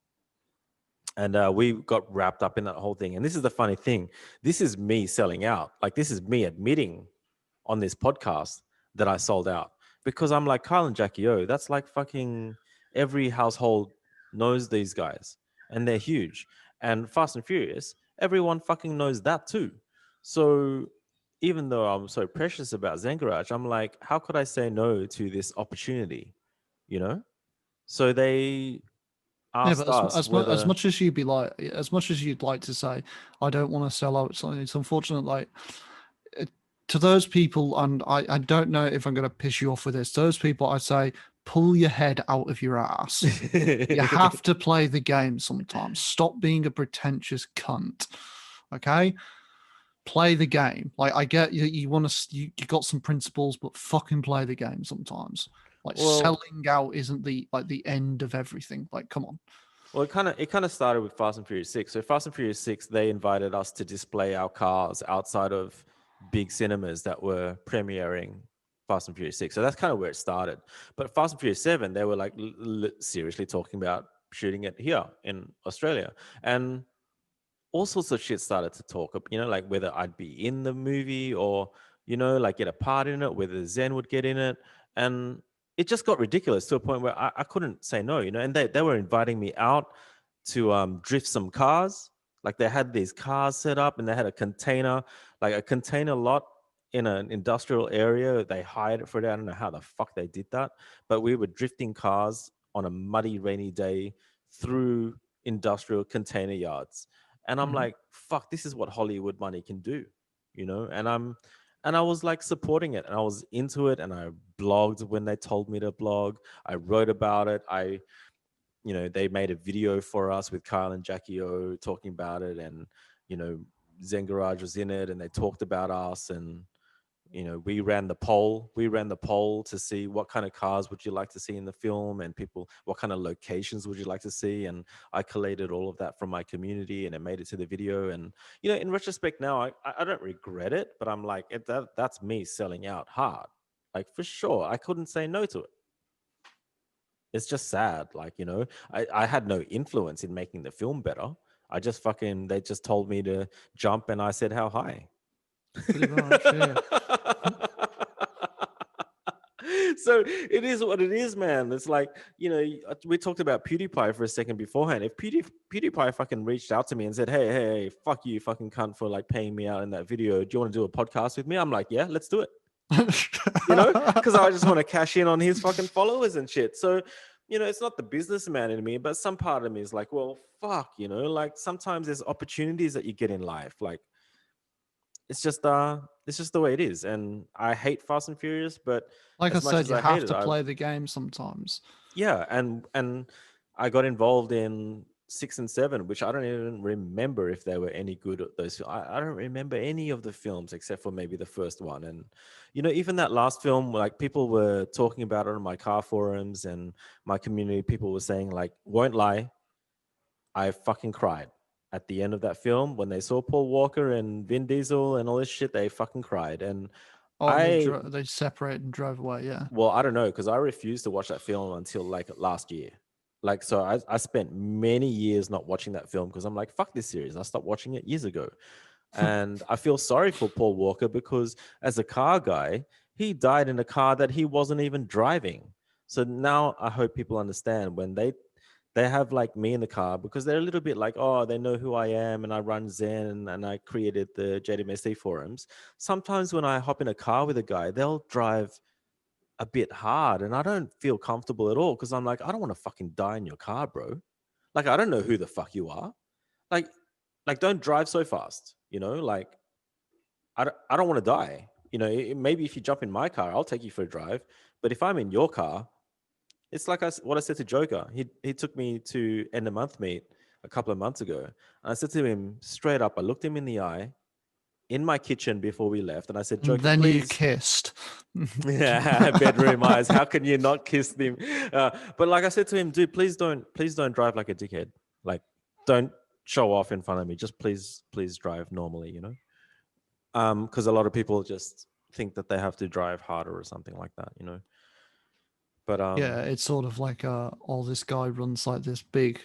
and we got wrapped up in that whole thing. And this is the funny thing: this is me selling out. Like, this is me admitting on this podcast that I sold out, because I'm like, Kyle and Jackie O, that's like fucking every household knows these guys, and they're huge. And Fast and Furious, everyone fucking knows that too. So even though I'm so precious about Zen Garage, I'm like, how could I say no to this opportunity? You know? So they yeah, but asked us as whether much as you'd be like, as much as you'd like to say, I don't want to sell out something. It's unfortunate, like it, to those people, and I don't know if I'm going to piss you off with this. Those people, I say, pull your head out of your ass. You have to play the game sometimes. Stop being a pretentious cunt. Okay? Play the game. Like I get you, you want to, you got some principles, but fucking play the game sometimes. Like well, selling out isn't the like the end of everything. Like, come on. Well, it kind of started with Fast and Furious 6. So Fast and Furious 6, they invited us to display our cars outside of big cinemas that were premiering Fast and Furious 6. So that's kind of where it started. But Fast and Furious 7, they were like seriously talking about shooting it here in Australia. And all sorts of shit started to talk up, like whether I'd be in the movie or, like get a part in it, whether Zen would get in it. And it just got ridiculous to a point where I couldn't say no, and they were inviting me out to drift some cars. Like, they had these cars set up and they had a container lot in an industrial area. They hired it for it. I don't know how the fuck they did that, but we were drifting cars on a muddy, rainy day through industrial container yards. And I'm Mhm. like, fuck, this is what Hollywood money can do, and I was like supporting it, and I was into it, and I blogged when they told me to blog. I wrote about it. They made a video for us with Kyle and Jackie O talking about it, and Zen Garage was in it, and they talked about us, and we ran the poll. We ran the poll to see what kind of cars would you like to see in the film, and people, what kind of locations would you like to see, and I collated all of that from my community, and it made it to the video. And in retrospect now, I don't regret it, but I'm like, that's me selling out hard, like, for sure. I couldn't say no to it. It's just sad. Like, I had no influence in making the film better. They just told me to jump, and I said how high. Pretty much, yeah. So it is what it is, man. It's like, we talked about PewDiePie for a second beforehand. If PewDiePie fucking reached out to me and said, hey, fuck you, fucking cunt, for like paying me out in that video. Do you want to do a podcast with me? I'm like, yeah, let's do it. Because I just want to cash in on his fucking followers and shit. So, it's not the businessman in me, but some part of me is like, well, fuck, like sometimes there's opportunities that you get in life. Like, it's just the way it is. And I hate Fast and Furious, but Like I as much said, as you I hate have it, to play the game sometimes. yeah, and I got involved in 6 and 7, which I don't even remember if they were any good at those. I don't remember any of the films except for maybe the first one. And, even that last film, like people were talking about it on my car forums and my community, people were saying, like, won't lie, I fucking cried at the end of that film when they saw Paul Walker and Vin Diesel and all this shit. They fucking cried. And Oh, and I, they separated and drove away. Yeah. well, I don't know, because I refused to watch that film until like last year. Like, so I spent many years not watching that film because I'm like, fuck this series. I stopped watching it years ago. And I feel sorry for Paul Walker because as a car guy, he died in a car that he wasn't even driving. So now I hope people understand when they have like me in the car, because they're a little bit like, oh, they know who I am and I run Zen and I created the JDMSD forums. Sometimes when I hop in a car with a guy, they'll drive a bit hard and I don't feel comfortable at all because I'm like, I don't want to fucking die in your car, bro. Like, I don't know who the fuck you are. Like, like don't drive so fast, like I don't want to die. Maybe if you jump in my car, I'll take you for a drive. But if I'm in your car, it's like what I said to Joker. He took me to end of month meet a couple of months ago. And I said to him straight up, I looked him in the eye in my kitchen before we left. And I said, And Joker, then you please. kissed. Yeah, bedroom eyes. How can you not kiss them? But like I said to him, dude, please don't drive like a dickhead. Like, don't show off in front of me. Just please drive normally. Because a lot of people just think that they have to drive harder or something like that. But Yeah, it's sort of like oh, this guy runs like this big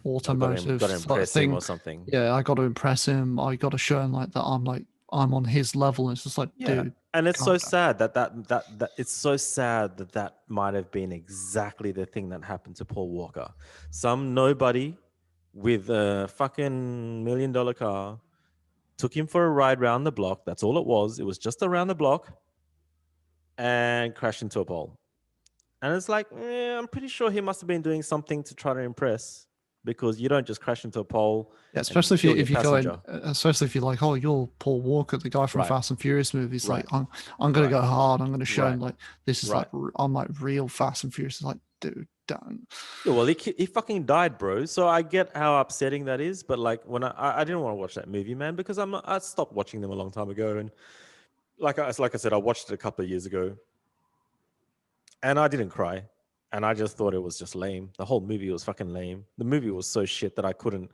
I automotive got to sort of impress him thing. or something. Yeah, I got to impress him. I got to show him like that. I'm on his level. And it's just like, Yeah. dude, And it's calm so down. sad that it's so sad that might have been exactly the thing that happened to Paul Walker. Some nobody with a fucking $1 million car took him for a ride around the block. That's all it was. It was just around the block and crashed into a pole. And it's like, I'm pretty sure he must have been doing something to try to impress, because you don't just crash into a pole Yeah, and especially kill your if you go in, passenger. especially if you're like, oh, you're Paul Walker, the guy from Right, Fast and Furious movies. Like, right, I'm gonna right, go hard. I'm gonna show him right, like this is like right. I'm like real Fast and Furious. It's like, dude, don't. Yeah, well, he fucking died, bro. So I get how upsetting that is, but like when I didn't want to watch that movie, man, because I stopped watching them a long time ago, and like I said, I watched it a couple of years ago, and I didn't cry, and I just thought it was just lame. The whole movie was fucking lame. The movie was so shit that I couldn't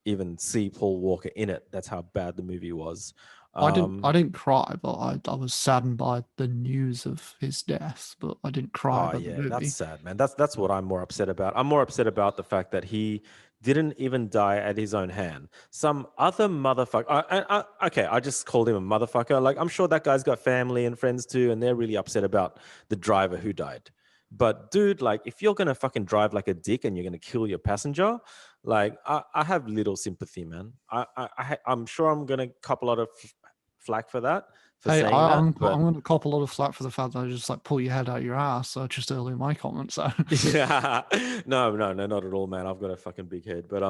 even see Paul Walker in it. That's how bad the movie was. I Um, didn't cry, but I was saddened by the news of his death, but I didn't cry Oh about the yeah, that's movie. sad, man. That's what I'm more upset about. I'm more upset about the fact that he didn't even die at his own hand. Some other motherfucker. Okay, I just called him a motherfucker. Like, I'm sure that guy's got family and friends too, and they're really upset about the driver who died. But dude, like, if you're gonna fucking drive like a dick and you're gonna kill your passenger, like, I have little sympathy, man. I'm sure I'm gonna cop a lot of flack for that, for Hey, saying that, I'm but gonna cop a lot of flack for the fact that I just like pull your head out your ass. Just earlier in my comments. So yeah, no, not at all, man. I've got a fucking big head, but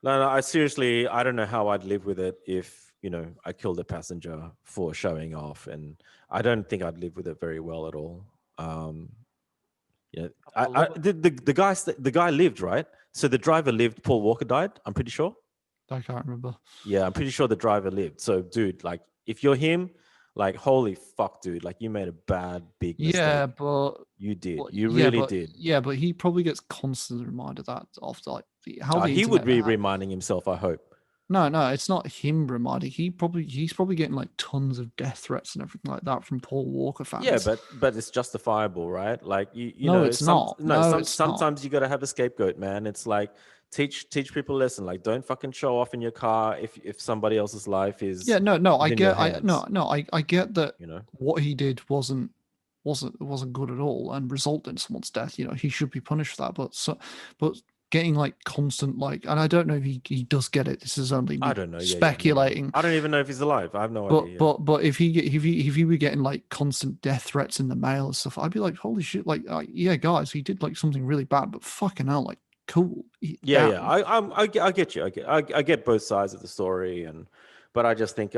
no, I seriously, I don't know how I'd live with it if I killed a passenger for showing off, and I don't think I'd live with it very well at all. Um, yeah, a lot of the guy lived, right? So the driver lived. Paul Walker died. I'm pretty sure. I can't remember. Yeah, I'm pretty sure the driver lived. So, dude, like, if you're him, like, holy fuck, dude, like, you made a big mistake. Yeah, but You did. well, You really did. yeah, but he probably gets constantly reminded that of like how the He would internet. be reminding himself, I hope. No, it's not him reminding. He's probably getting like tons of death threats and everything like that from Paul Walker Yeah, fans. but it's justifiable, right? Like, No, it's not. No, it's not. sometimes you got to have a scapegoat, man. It's like, teach people a lesson. Like, don't fucking show off in your car if somebody else's life Yeah, is no, in your no, hands. no, I get that You know. what he did wasn't good at all and resulted in someone's death. He should be punished for that. But getting like constant like, and I don't know if he does get it. This is only I me don't know. Yeah, maybe. speculating. I don't even know if he's alive. I have no But idea. but if he were getting like constant death threats in the mail and stuff, I'd be like, holy shit! Like, yeah, guys, he did like something really bad, but fucking hell, like, cool, Yeah. down. I get you. I get both sides of the story, but I just think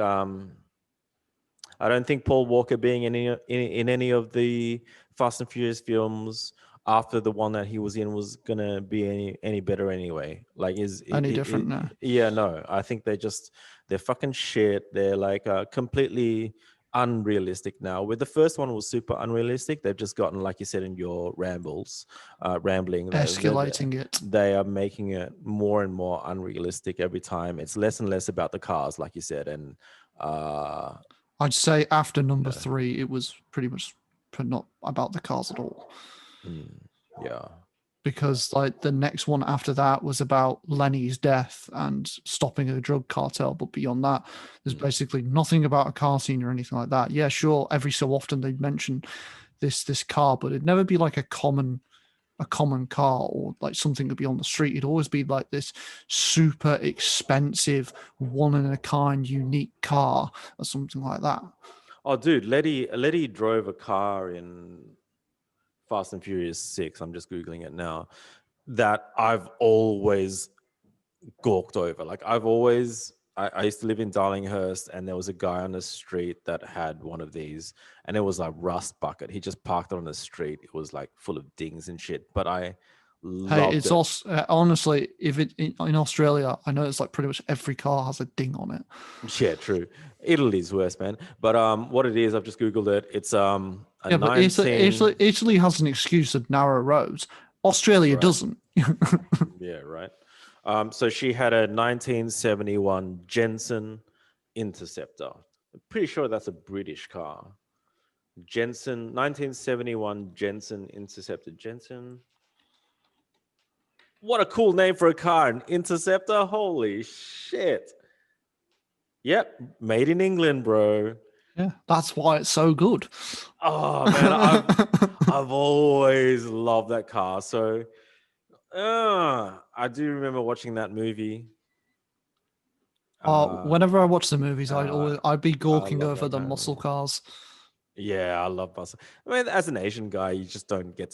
I don't think Paul Walker being in any of the Fast and Furious films after the one that he was in was gonna be any better anyway. Like, Any different now? yeah, no, I think they're fucking shit. They're like completely unrealistic now. Where the first one was super unrealistic, they've just gotten, like you said in your rambling, Escalating it. they are making it more and more unrealistic every time. It's less and less about the cars, like you said, and uh I'd say after number yeah, 3, it was pretty much not about the cars at all. yeah. Because like the next one after that was about Lenny's death and stopping a drug cartel, but beyond that, there's basically nothing about a car scene or anything like that. Yeah, sure, every so often they'd mention this car, but it'd never be like a common car or like something would be on the street. It'd always be like this super expensive, one in a kind, unique car or something like that. Oh, dude, Letty drove a car in Fast and Furious 6. I'm just Googling it now. That I've always gawked over. Like, I used to live in Darlinghurst, and there was a guy on the street that had one of these, and it was a rust bucket. He just parked it on the street. It was like full of dings and shit, but I Hey, loved it's it. also honestly, if it in Australia, I know it's like pretty much every car has a ding on it. Yeah, true. Italy's worse, man. But what it is, I've just Googled it. It's a Yeah, but Italy, 19. Italy has an excuse of narrow roads. Australia Right. doesn't. Yeah, right. So she had a 1971 Jensen Interceptor. I'm pretty sure that's a British car. 1971 Jensen Interceptor. Jensen. What a cool name for a car, an Interceptor. Holy shit. Yep, made in England, bro. Yeah, that's why it's so good. Oh man, I've always loved that car. So I do remember watching that movie. Uh, Whenever I watch the movies, uh, I'd be I gawking love over that the car. muscle cars. Yeah, I love muscle. I mean, as an Asian guy, you don't get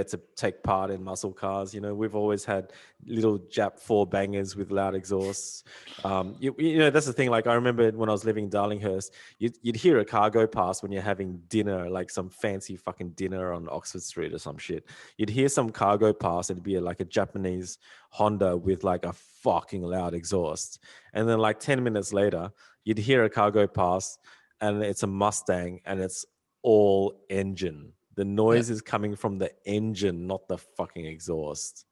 to take part in muscle cars. You know, we've always had little Jap four bangers with loud exhausts. You know, that's the thing. Like, I remember when I was living in Darlinghurst, you'd hear a car go past when you're having dinner, like some fancy fucking dinner on Oxford Street or some shit. You'd hear some car go past, and it'd be like a Japanese Honda with like a fucking loud exhaust. And then like 10 minutes later, you'd hear a car go past, and it's a Mustang, and it's all engine. The Yeah, noise is coming from the engine, not the fucking exhaust.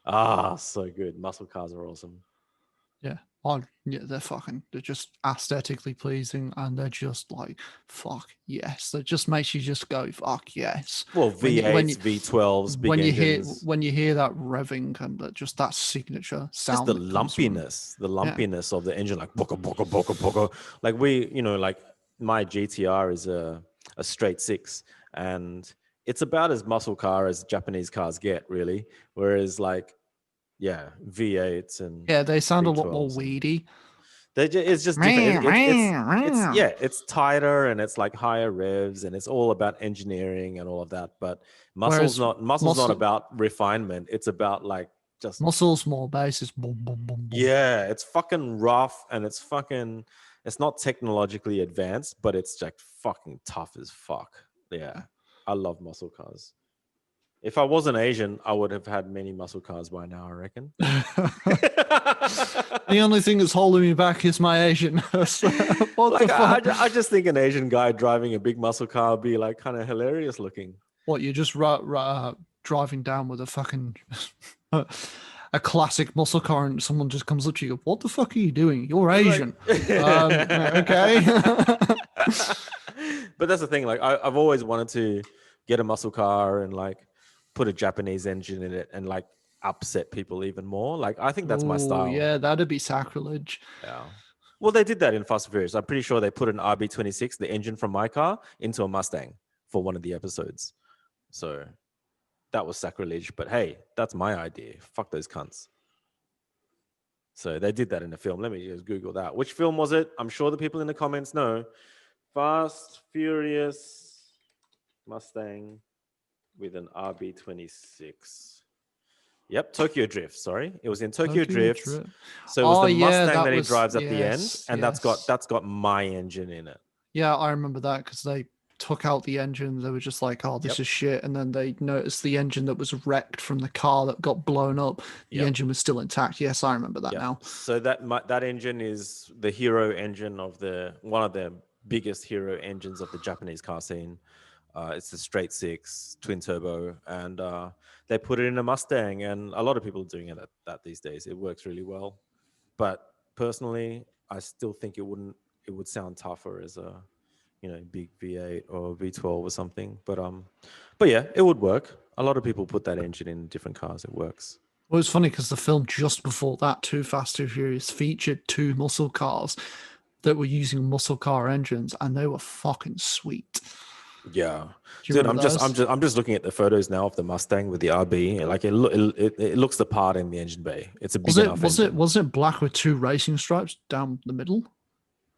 Ah, so good. Muscle cars are awesome. yeah. Yeah, they're just aesthetically pleasing, and they're just like, fuck yes. That just makes you just go, fuck yes. Well, When you when V8s, you V12s, big engines. when you hear that revving and just that signature Just sound that comes from, the yeah, lumpiness of the engine, like boka boka boka boka. Like, like my GTR is a straight six, and it's about as muscle car as Japanese cars get, really. Whereas, like, yeah, V8s and yeah, they sound a lot more V12s and weedy. it's just different. It's yeah, it's tighter, and it's like higher revs, and it's all about engineering and all of that. But Whereas muscle's not muscle about refinement. It's about like just muscle's more basis. Boom, boom, boom, boom. yeah, it's fucking rough, and it's not technologically advanced, but it's like fucking tough as fuck. Yeah, I love muscle cars. If I wasn't Asian, I would have had many muscle cars by now, I reckon. The only thing that's holding me back is my Asianness. What the Like, fuck? I just think an Asian guy driving a big muscle car would be like kind of hilarious looking. What, you're just driving down with a fucking a classic muscle car, and someone just comes up to you, "What the fuck are you doing? You're Like, Asian." Okay. but that's the thing. Like, I've always wanted to get a muscle car and like put a Japanese engine in it and like upset people even more. Like, I think that's my Oh style. yeah, that'd be sacrilege. Yeah. Well, they did that in Fast and Furious. I'm pretty sure they put an RB26, the engine from my car, into a Mustang for one of the episodes. So that was sacrilege. But hey, that's my idea. Fuck those cunts. So they did that in the film. Let me just Google that. Which film was it? I'm sure the people in the comments know. Fast, Furious, Mustang with an RB26. Yep, Tokyo Drift. Sorry, it was in Tokyo Drift. So it was Oh the yeah, Mustang that he was drives at the end, yes, and yes. that's got my engine in it. Yeah, I remember that because they took out the engine. They were just like, "Oh, this Yep. is shit," and then they noticed the engine that was wrecked from the car that got blown up. The Yep. engine was still intact. Yes, I remember that Yeah. now. So that engine is the hero engine of the one of the biggest hero engines of the Japanese car scene. It's the straight six twin turbo, and they put it in a Mustang, and a lot of people are doing it at that these days. It works really well, but personally, I still think it would sound tougher as a big V8 or V12 or something. But yeah, it would work. A lot of people put that engine in different cars. It works. Well, it's funny because the film just before that, Too Fast, Too Furious, featured two muscle cars that were using muscle car engines, and they were fucking sweet. Yeah, Do you dude, remember those? I'm just looking at the photos now of the Mustang with the RB. Like it looks the part in the engine bay. It's a Was big it enough was it engine. was it black with two racing stripes down the middle?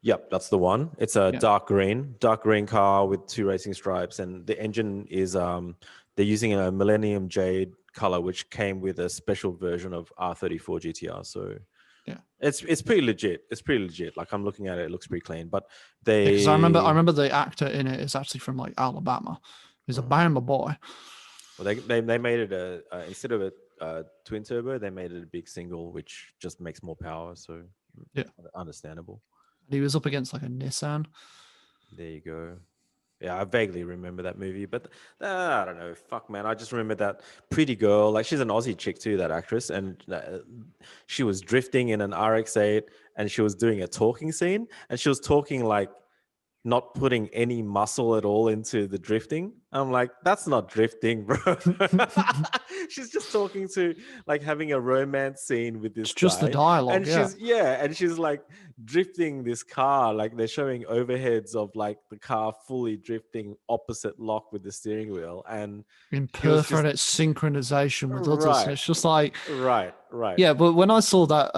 Yep, that's the one. It's a Yeah. dark green car with two racing stripes, and the engine is they're using a Millennium Jade color, which came with a special version of R34 GTR. So Yeah. it's pretty legit. It's pretty legit. Like I'm looking at it, it looks pretty clean. But Because I they remember the actor in it is actually from like Alabama. He's a Bama boy. well, they made it instead of a twin turbo, they made it a big single, which just makes more power. So Yeah. understandable. And he was up against like a Nissan. There you go. Yeah, I vaguely remember that movie, but I don't know. Fuck, man. I just remember that pretty girl. Like, she's an Aussie chick too, that actress, and she was drifting in an RX-8, and she was doing a talking scene, and she was talking like not putting any muscle at all into the drifting. I'm like, that's not drifting, bro. She's just talking to, like, having a romance scene with It's this just the guy. dialogue, And yeah. she's like drifting this car. Like, they're showing overheads of like the car fully drifting opposite lock with the steering wheel. And In she was just perfect synchronization with others. And right, it's just like, right. yeah, but when I saw that,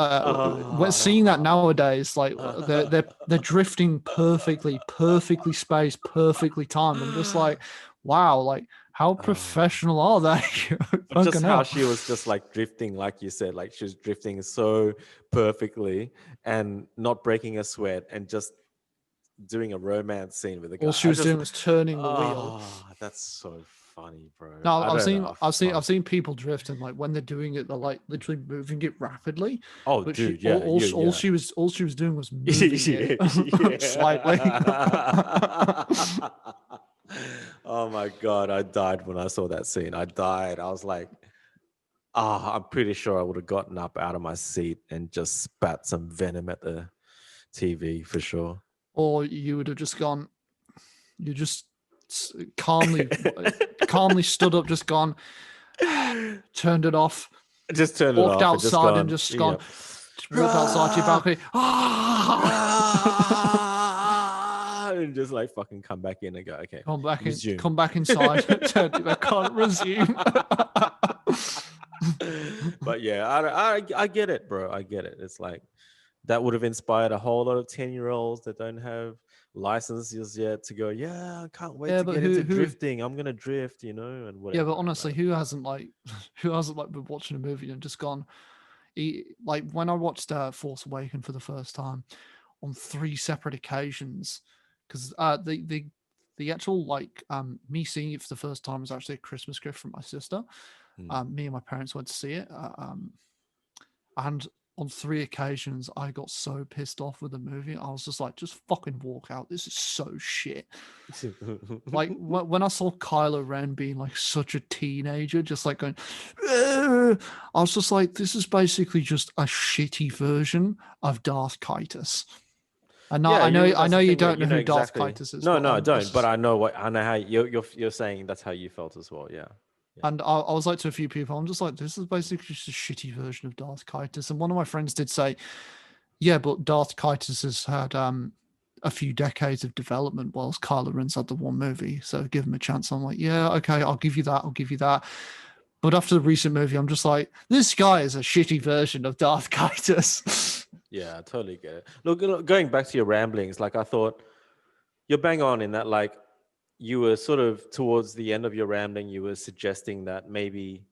when seeing that Ah. nowadays, like they're drifting perfectly spaced, perfectly timed. I'm just like, wow, like how Ah. professional are they? But just Fucking how hell. she was just like drifting, like you said, like she was drifting so perfectly and not breaking a sweat and just doing a romance scene with a All guy. she was doing was turning the wheel. That's so funny, bro. Now I don't know. I've Fuck. seen people drift and like when they're doing it, they're like literally moving it rapidly. Oh, But dude, yeah, yeah. all she was doing was moving it slightly. Yeah. Oh my god, I died when I saw that scene. I died. I was like, I'm pretty sure I would have gotten up out of my seat and just spat some venom at the TV for sure. Or you would have just gone, you just calmly stood up, just gone, turned it off, Just turned it walked off and just outside and gone, just gone, yep. walked outside to your balcony. And just like fucking come back in and go, okay, resume. Come back inside. I can't resume. But yeah, I get it, bro. I get it. It's like that would have inspired a whole lot of 10-year-olds that don't have licenses yet to go, yeah, I can't wait Yeah, to but get into drifting. I'm gonna drift, and yeah, whatever. but honestly, Like, who hasn't like been watching a movie and just gone? Like when I watched Force Awakens for the first time on three separate occasions, because the actual me seeing it for the first time was actually a Christmas gift from my sister. Me and my parents went to see it, and on three occasions I got so pissed off with the movie. I was just like, just fucking walk out. This is so shit. Like when I saw Kylo Ren being like such a teenager, just like going, "Ugh," I was just like, this is basically just a shitty version of Darth Kytus. And yeah, I that's know the you thing, don't know you know who Darth exactly. Kytus is, No, but no, I don't. But I know how you're saying that's how you felt as well. Yeah. and I was like to a few people, I'm just like, this is basically just a shitty version of Darth Kytus. And one of my friends did say, yeah, but Darth Kytus has had a few decades of development, whilst Kylo Ren's had the one movie. So give him a chance. I'm like, yeah, okay, I'll give you that. I'll give you that. But after the recent movie, I'm just like, this guy is a shitty version of Darth Kytus. Yeah, I totally get it. Look, going back to your ramblings, like I thought you're bang on in that, like you were sort of towards the end of your rambling, you were suggesting that maybe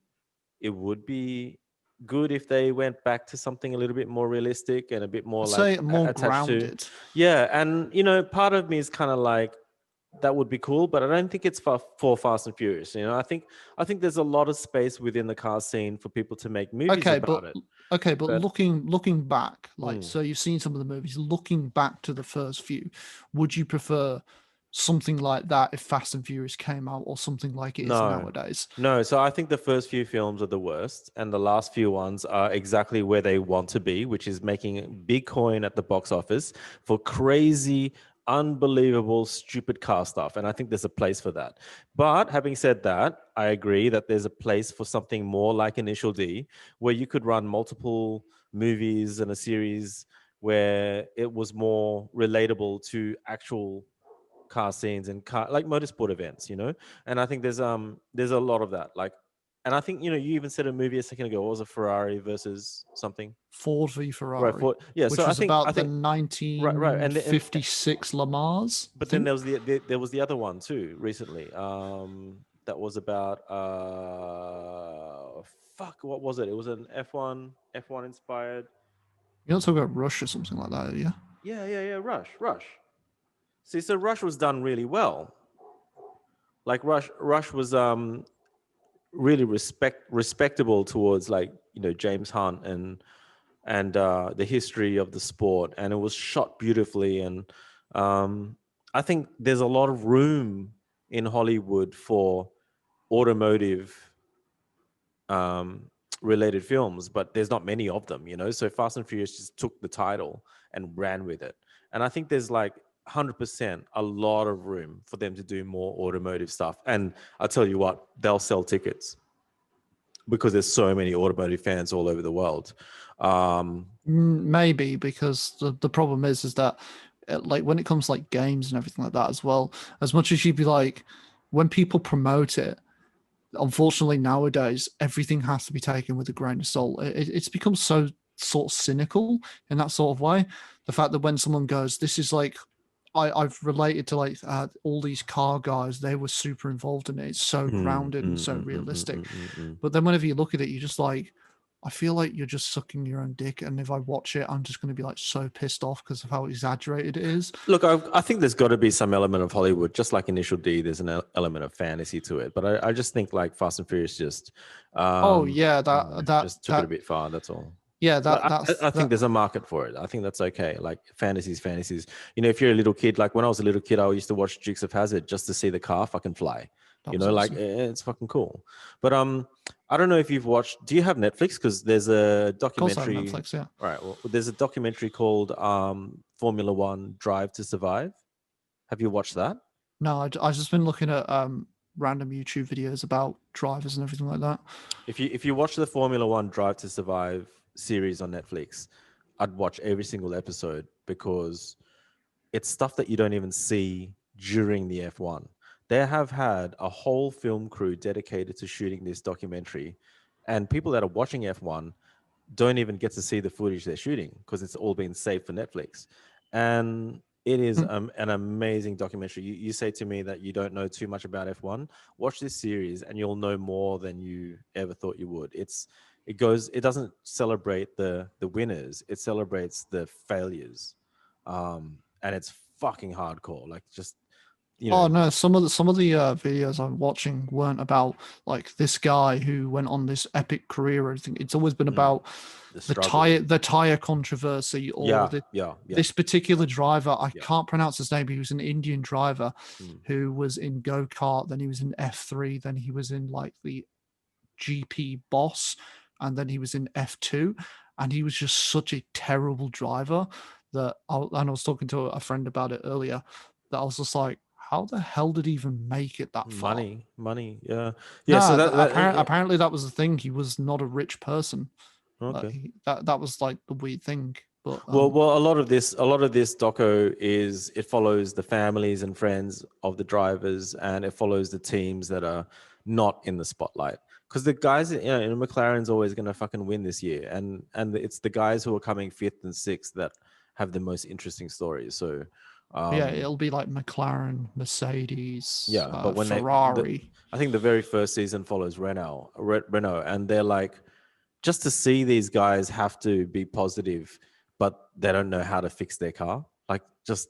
it would be good if they went back to something a little bit more realistic and a bit more I'd like say more attached to, grounded. yeah. And part of me is kind of like, that would be cool, but I don't think it's for Fast and Furious. You know, I think there's a lot of space within the car scene for people to make movies Okay, but about it. okay, but But looking back, like, mm, so you've seen some of the movies. Looking back to the first few, would you prefer something like that if Fast and Furious came out, or something like it is no, nowadays? no. So I think the first few films are the worst, and the last few ones are exactly where they want to be, which is making big coin at the box office for crazy, unbelievable, stupid car stuff. And I think there's a place for that. But having said that, I agree that there's a place for something more like Initial D, where you could run multiple movies and a series where it was more relatable to actual car scenes and car like motorsport events, you know. And I think there's a lot of that. Like, and I think you even said a movie a second ago. What was a Ferrari versus something? Ford v Right. Ferrari, For yeah. So which I was think I about the think right. And 1956 Le Mans, I but then think. there was the other one too recently. That was about fuck. What was it? It was an F1 inspired. You're not talking about Rush or something like that, yeah? Yeah. Rush. See, so Rush was done really well. Like Rush was really respectable towards like James Hunt and the history of the sport, and it was shot beautifully. And I think there's a lot of room in Hollywood for automotive um, related films, but there's not many of them, So Fast and Furious just took the title and ran with it, and I think there's like 100% a lot of room for them to do more automotive stuff. And I'll tell you what, they'll sell tickets because there's so many automotive fans all over the world. Maybe, because the problem is that like when it comes to like games and everything like that as well, as much as you'd be like, when people promote it, unfortunately nowadays everything has to be taken with a grain of salt. It's become so sort of cynical in that sort of way. The fact that when someone goes, this is like, I've related to like all these car guys, they were super involved in it. It's so Mm, grounded and mm, so mm, mm, mm, realistic. mm, mm, mm. But then whenever you look at it, you're just like, I feel like you're just sucking your own dick. And if I watch it, I'm just going to be like so pissed off because of how exaggerated it is. Look, I think there's got to be some element of Hollywood, just like Initial D. There's an element of fantasy to it, but I just think like Fast and Furious just, Oh yeah, just took it a bit far. That's all. yeah, But that's I think that. there's a market for it. I think that's okay. Like fantasies. If you're a little kid, like when I was a little kid, I used to watch Dukes of Hazzard just to see the car fucking fly. That was Like awesome. it's fucking cool. But I don't know if you've watched. Do you have Netflix? Because there's a Of course, I have documentary. Netflix. Yeah. All right. Well, there's a documentary called Formula One Drive to Survive. Have you watched that? No, I've just been looking at random YouTube videos about drivers and everything like that. If you watch the Formula One Drive to Survive series on Netflix, I'd watch every single episode because it's stuff that you don't even see during the F1. They have had a whole film crew dedicated to shooting this documentary, and people that are watching F1 don't even get to see the footage they're shooting because it's all been saved for Netflix. And it is Hmm. an amazing documentary. You say to me that you don't know too much about F1. Watch this series and you'll know more than you ever thought you would. It doesn't celebrate the winners, it celebrates the failures. And it's fucking hardcore. Like just you Oh know, no, some of the videos I'm watching weren't about like this guy who went on this epic career or anything. It's always been mm, about the the struggle. tire controversy, or Yeah. this particular driver. I Yeah. can't pronounce his name. He was an Indian driver Mm, who was in go kart. Then he was in F3. Then he was in like the GP Boss, and then he was in F2. And he was just such a terrible driver and I was talking to a friend about it earlier, that I was just like, how the hell did he even make it that far? money. Yeah. So Nah, that apparently that was the thing. He was not a rich person. Like okay. that was like the weird thing. But Well, a lot of this doco is it follows the families and friends of the drivers, and it follows the teams that are not in the spotlight. Because the guys, McLaren's always going to fucking win this year, and it's the guys who are coming fifth and sixth that have the most interesting stories. So, yeah, um, it'll be like McLaren, Mercedes, yeah. But when Ferrari. I think the very first season follows Renault, and they're like, just to see these guys have to be positive, but they don't know how to fix their car. Like, just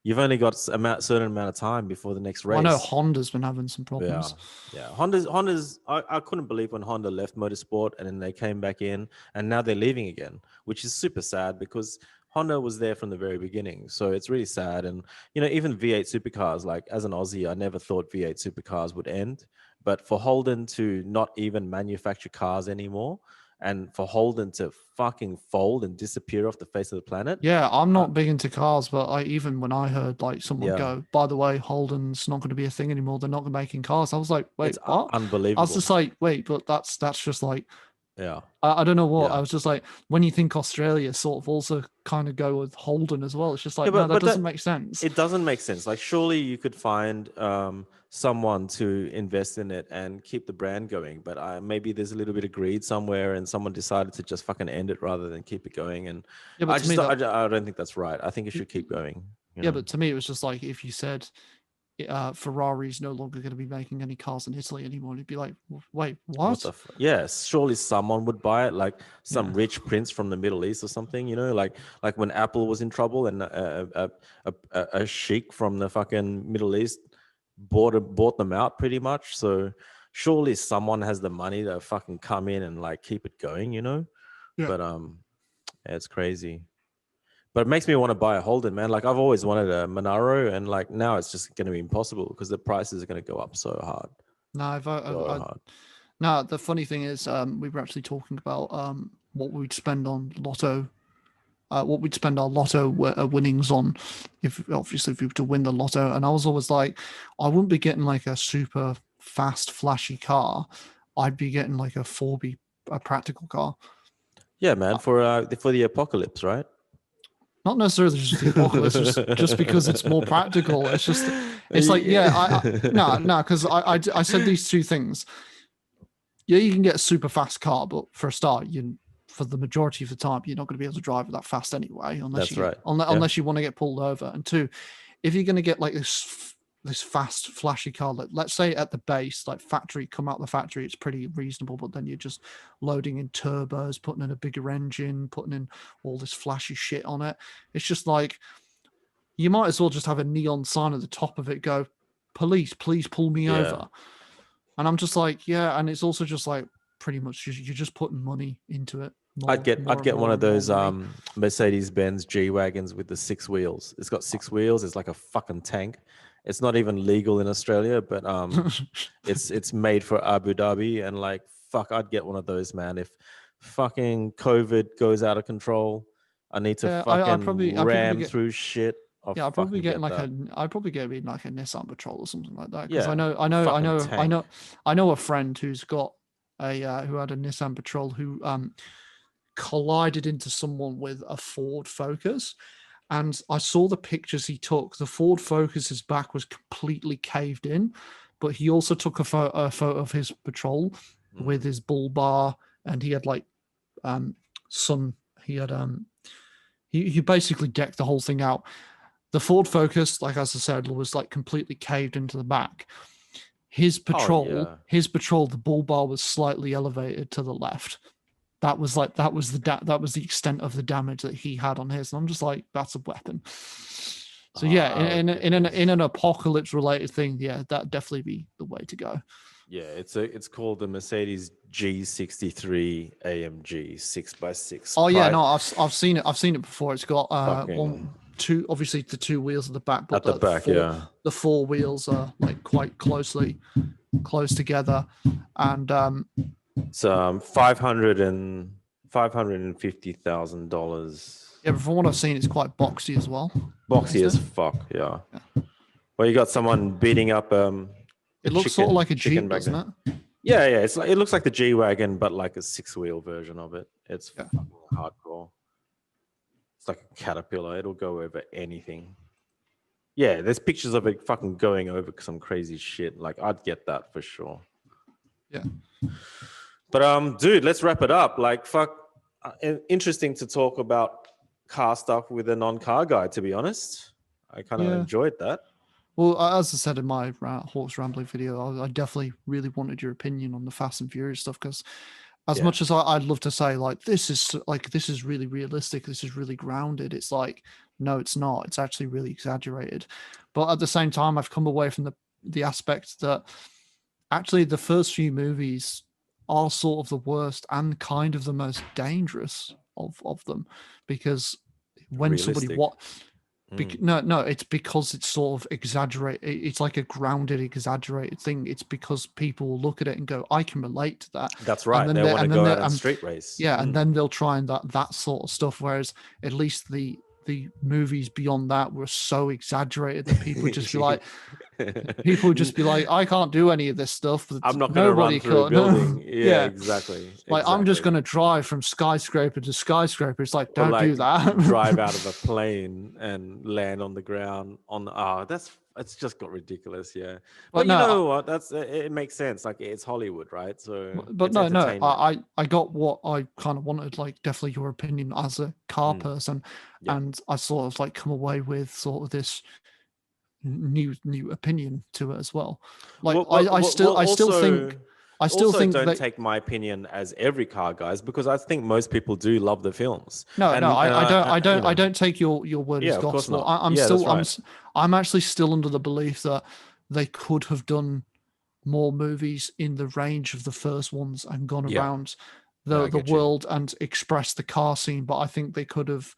You've only got certain amount of time before the next Well, I know race. Honda's been having some Yeah, problems. yeah. Honda's. I couldn't believe when Honda left motorsport and then they came back in, and now they're leaving again, which is super sad because Honda was there from the very beginning. So it's really sad. And even V8 supercars. Like as an Aussie, I never thought V8 supercars would end, but for Holden to not even manufacture cars anymore, and for Holden to fucking fold and disappear off the face of the planet. Yeah, I'm Uh, not big into cars, but even when I heard like someone yeah, go, by the way, Holden's not going to be a thing anymore. They're not going to be making cars. I was like, wait, it's what? I was unbelievable. just like, wait, but that's just like Yeah, I don't know what. I yeah. was just like, when you think Australia sort of also kind of go with Holden as well. It's just Yeah, like, no, but that but doesn't that make sense. it doesn't make sense. Like, surely you could find someone to invest in it and keep the brand going. But maybe there's a little bit of greed somewhere, and someone decided to just fucking end it rather than keep it going. And Yeah, but I to me just, that I don't think that's right. I think it should keep going. You yeah, know, but to me it was just like if you said Ferrari's no longer going to be making any cars in Italy anymore, it'd be like, wait, what what? the? Yes, surely someone would buy it, like some Yeah, rich prince from the Middle East or something. Like when Apple was in trouble, and a sheik from the fucking Middle East bought them out pretty much. So surely someone has the money to fucking come in and like keep it going. yeah. But yeah, it's crazy. But it makes me want to buy a Holden, man. Like I've always wanted a Monaro, and like now it's just going to be impossible because the prices are going to go up so hard, No, so hard. no. The funny thing is, we were actually talking about what we'd spend on lotto, what we'd spend our lotto winnings on, if obviously if we were to win the lotto. And I was always like, I wouldn't be getting like a super fast, flashy car. I'd be getting like a 4B, a practical car. Yeah, man. For the apocalypse, right? Not necessarily just the apocalypse, just because it's more practical. It's just, it's like, yeah, no, because I said these two things. Yeah, you can get a super fast car, but for a start, for the majority of the time, you're not going to be able to drive it that fast anyway, That's right. Yeah, unless you want to get pulled over. And two, if you're going to get like this fast, flashy car, like let's say at the base, like factory, come out the factory, it's pretty reasonable, but then you're just loading in turbos, putting in a bigger engine, putting in all this flashy shit on it. It's just like you might as well just have a neon sign at the top of it, go, police, please pull me yeah. over. And I'm just like, yeah, and it's also just like pretty much you're just putting money into it, I'd more, get more I'd and get one more of and more those money. Mercedes Benz G wagons with the 6 wheels. It's got 6 wheels. It's like a fucking tank. It's not even legal in Australia, but it's made for Abu Dhabi, and like fuck, I'd get one of those, man. If fucking COVID goes out of control, I need to Yeah, I'd probably ram get through shit. I'll yeah, fucking get that. I'd probably get like a Nissan Patrol or something like that because Yeah, fucking tank. I know a friend who's got who had a Nissan Patrol who collided into someone with a Ford Focus. And I saw the pictures he took. The Ford Focus's back was completely caved in, but he also took a photo of his Patrol with Mm. his bull bar, and he had like some he had he basically decked the whole thing out. The Ford Focus, like as I said, was like completely caved into the back. Oh yeah. His Patrol, the bull bar was slightly elevated to the left. That was the extent of the damage that he had on his. And I'm just like, that's a weapon. So yeah, Oh in goodness. an apocalypse related thing, yeah, that definitely be the way to go. Yeah, it's called the Mercedes G63 AMG 6x6 Oh yeah, pride. no, I've seen it. I've seen it before. It's got Fucking two, obviously the two wheels at the back, but at the back, yeah. the four wheels are like quite close together, and It's 550,000 dollars. yeah, but from what I've seen, it's quite boxy as well. Boxy Isn't as it? fuck, yeah. Yeah. Well, you got someone beating up a It looks sort of like a chicken Jeep, back doesn't there. it? Yeah. It looks like the G wagon, but like a 6-wheel version of it. It's Yeah. fucking hardcore. It's like a caterpillar. It'll go over anything. Yeah, there's pictures of it fucking going over some crazy shit. Like I'd get that for sure. Yeah. But dude, let's wrap it up. Like fuck, interesting to talk about car stuff with a non-car guy. To be honest, I kind of Yeah. enjoyed that. Well, as I said in my horse rambling video, I definitely really wanted your opinion on the Fast and Furious stuff because, as Yeah, much as I'd love to say like this is really realistic, this is really grounded, it's like no, it's not. It's actually really exaggerated. But at the same time, I've come away from the aspect that actually the first few movies are sort of the worst and kind of the most dangerous of them, because when somebody Realistic. what Mm. no, it's because it's sort of exaggerate. It's like a grounded, exaggerated thing. It's because people will look at it and go, "I can relate to that," That's and right. then They they want to and then go they out and street race. yeah, and Mm. then they'll try and that sort of stuff. Whereas at least the movies beyond that were so exaggerated that people would just be like, I can't do any of this stuff, but I'm not going to run nobody through a could. building. Yeah, Yeah, exactly. like I'm just Exactly. going to drive from skyscraper to skyscraper. It's like, Or don't do like drive out that. of a plane and land on the ground on that's it's just got ridiculous, yeah. But But you no, know what? That's it makes sense. Like it's Hollywood, right? So but it's no, entertainment. I got what I kind of wanted, like definitely your opinion as a car Mm, person, yeah. and I sort of like come away with sort of this new opinion to it as well. Like Well, I still also think don't that take my opinion as every car guys because I think most people do love the films. no, You I know, don't take your word yeah, as of course gospel. not. Yeah, that's right. I'm actually still under the belief that they could have done more movies in the range of the first ones and gone Yeah. around No, I the get you. world and expressed the car scene. But I think they could have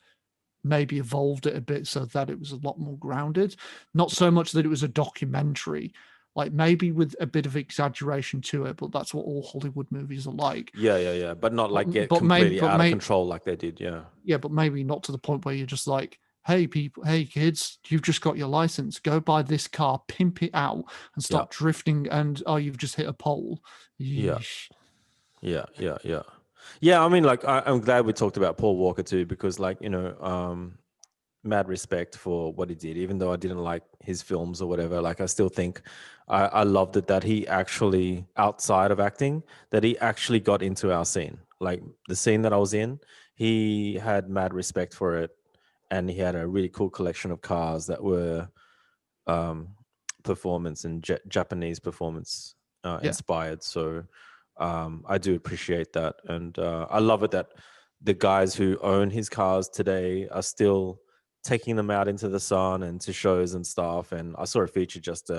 maybe evolved it a bit so that it was a lot more grounded. Not so much that it was a documentary, like maybe with a bit of exaggeration to it, but that's what all Hollywood movies are like. Yeah. But not like get But maybe, completely out of control like they did. Yeah. yeah, but maybe not to the point where you're just like, hey people, hey kids, you've just got your license. Go buy this car, pimp it out, and Yeah. stop drifting. And oh, you've just hit a pole. Yeah. Yeesh. Yeah. Yeah, I mean, like, I'm glad we talked about Paul Walker too, because, like, mad respect for what he did, even though I didn't like his films or whatever. Like, I still think I loved it that he actually, outside of acting, that he actually got into our scene. Like, the scene that I was in, he had mad respect for it. And he had a really cool collection of cars that were um, performance and Japanese performance Yeah. inspired. So I do appreciate that, and I love it that the guys who own his cars today are still taking them out into the sun and to shows and stuff. And I saw a feature just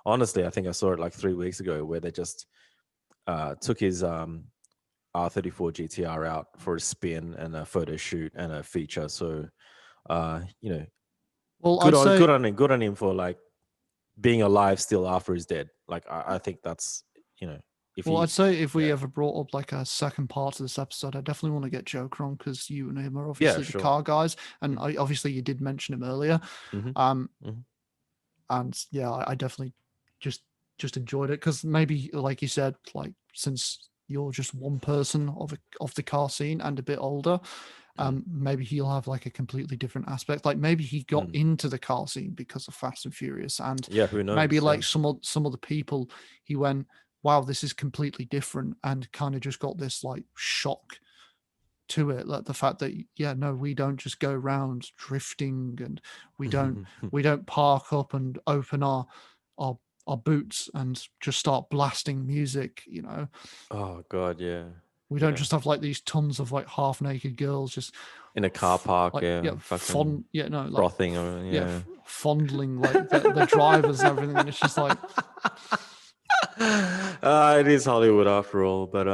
honestly, I think I saw it like 3 weeks ago, where they just took his R34 GTR out for a spin and a photo shoot and a feature. So you know, Well, I'd say good on him for like being alive still after he's dead. Like I think that's, if Well, I'd he, say if we yeah, ever brought up like a second part of this episode, I definitely want to get Joker on because you and him are yeah, obviously the sure, car guys, and mm-hmm, obviously you did mention him earlier. mm-hmm, Um, mm-hmm. and yeah, I definitely just enjoyed it because maybe, like you said, like since you're just one person of the car scene and a bit older, Mm. maybe he'll have like a completely different aspect. Like maybe he got Mm. into the car scene because of Fast and Furious, and Yeah, who maybe knows? Yeah. like some of the people he went, wow, this is completely different, and kind of just got this like shock to it, like the fact that yeah, no, we don't just go around drifting, and we don't park up and open our our boots and just start blasting music, Oh God, yeah, we don't yeah. just have like these tons of like half naked girls just In a car park, like yeah, yeah fucking yeah no like frothing, or yeah yeah. fondling like the drivers and everything, and it's just like It is Hollywood after all, but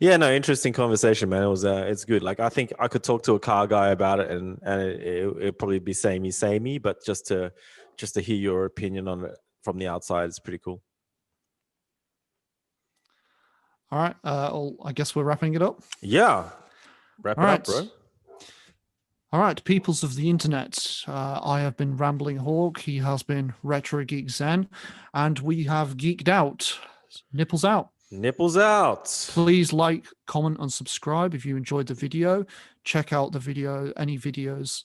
yeah, no, interesting conversation, man. It was it's good. Like I think I could talk to a car guy about it, and it'd probably be samey, but just to hear your opinion on it from the outside is pretty cool. all right, well, I guess we're wrapping it up. Yeah, wrap All it up, bro. right. All right, peoples of the internet, I have been Rambling Hawk. He has been Retro Geek Zen, and we have geeked out. Nipples out. Nipples out. Please like, comment, and subscribe if you enjoyed the video. Check out any videos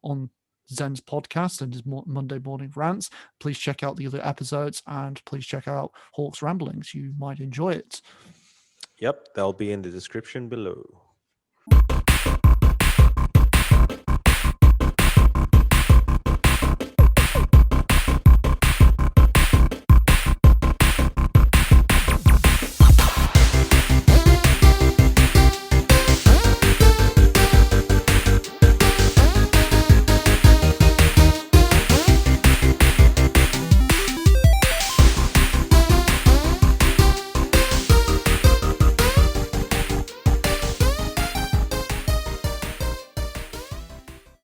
on Zen's podcast and his Monday morning rants. Please check out the other episodes, and please check out Hawk's ramblings. You might enjoy it. Yep, they'll be in the description below.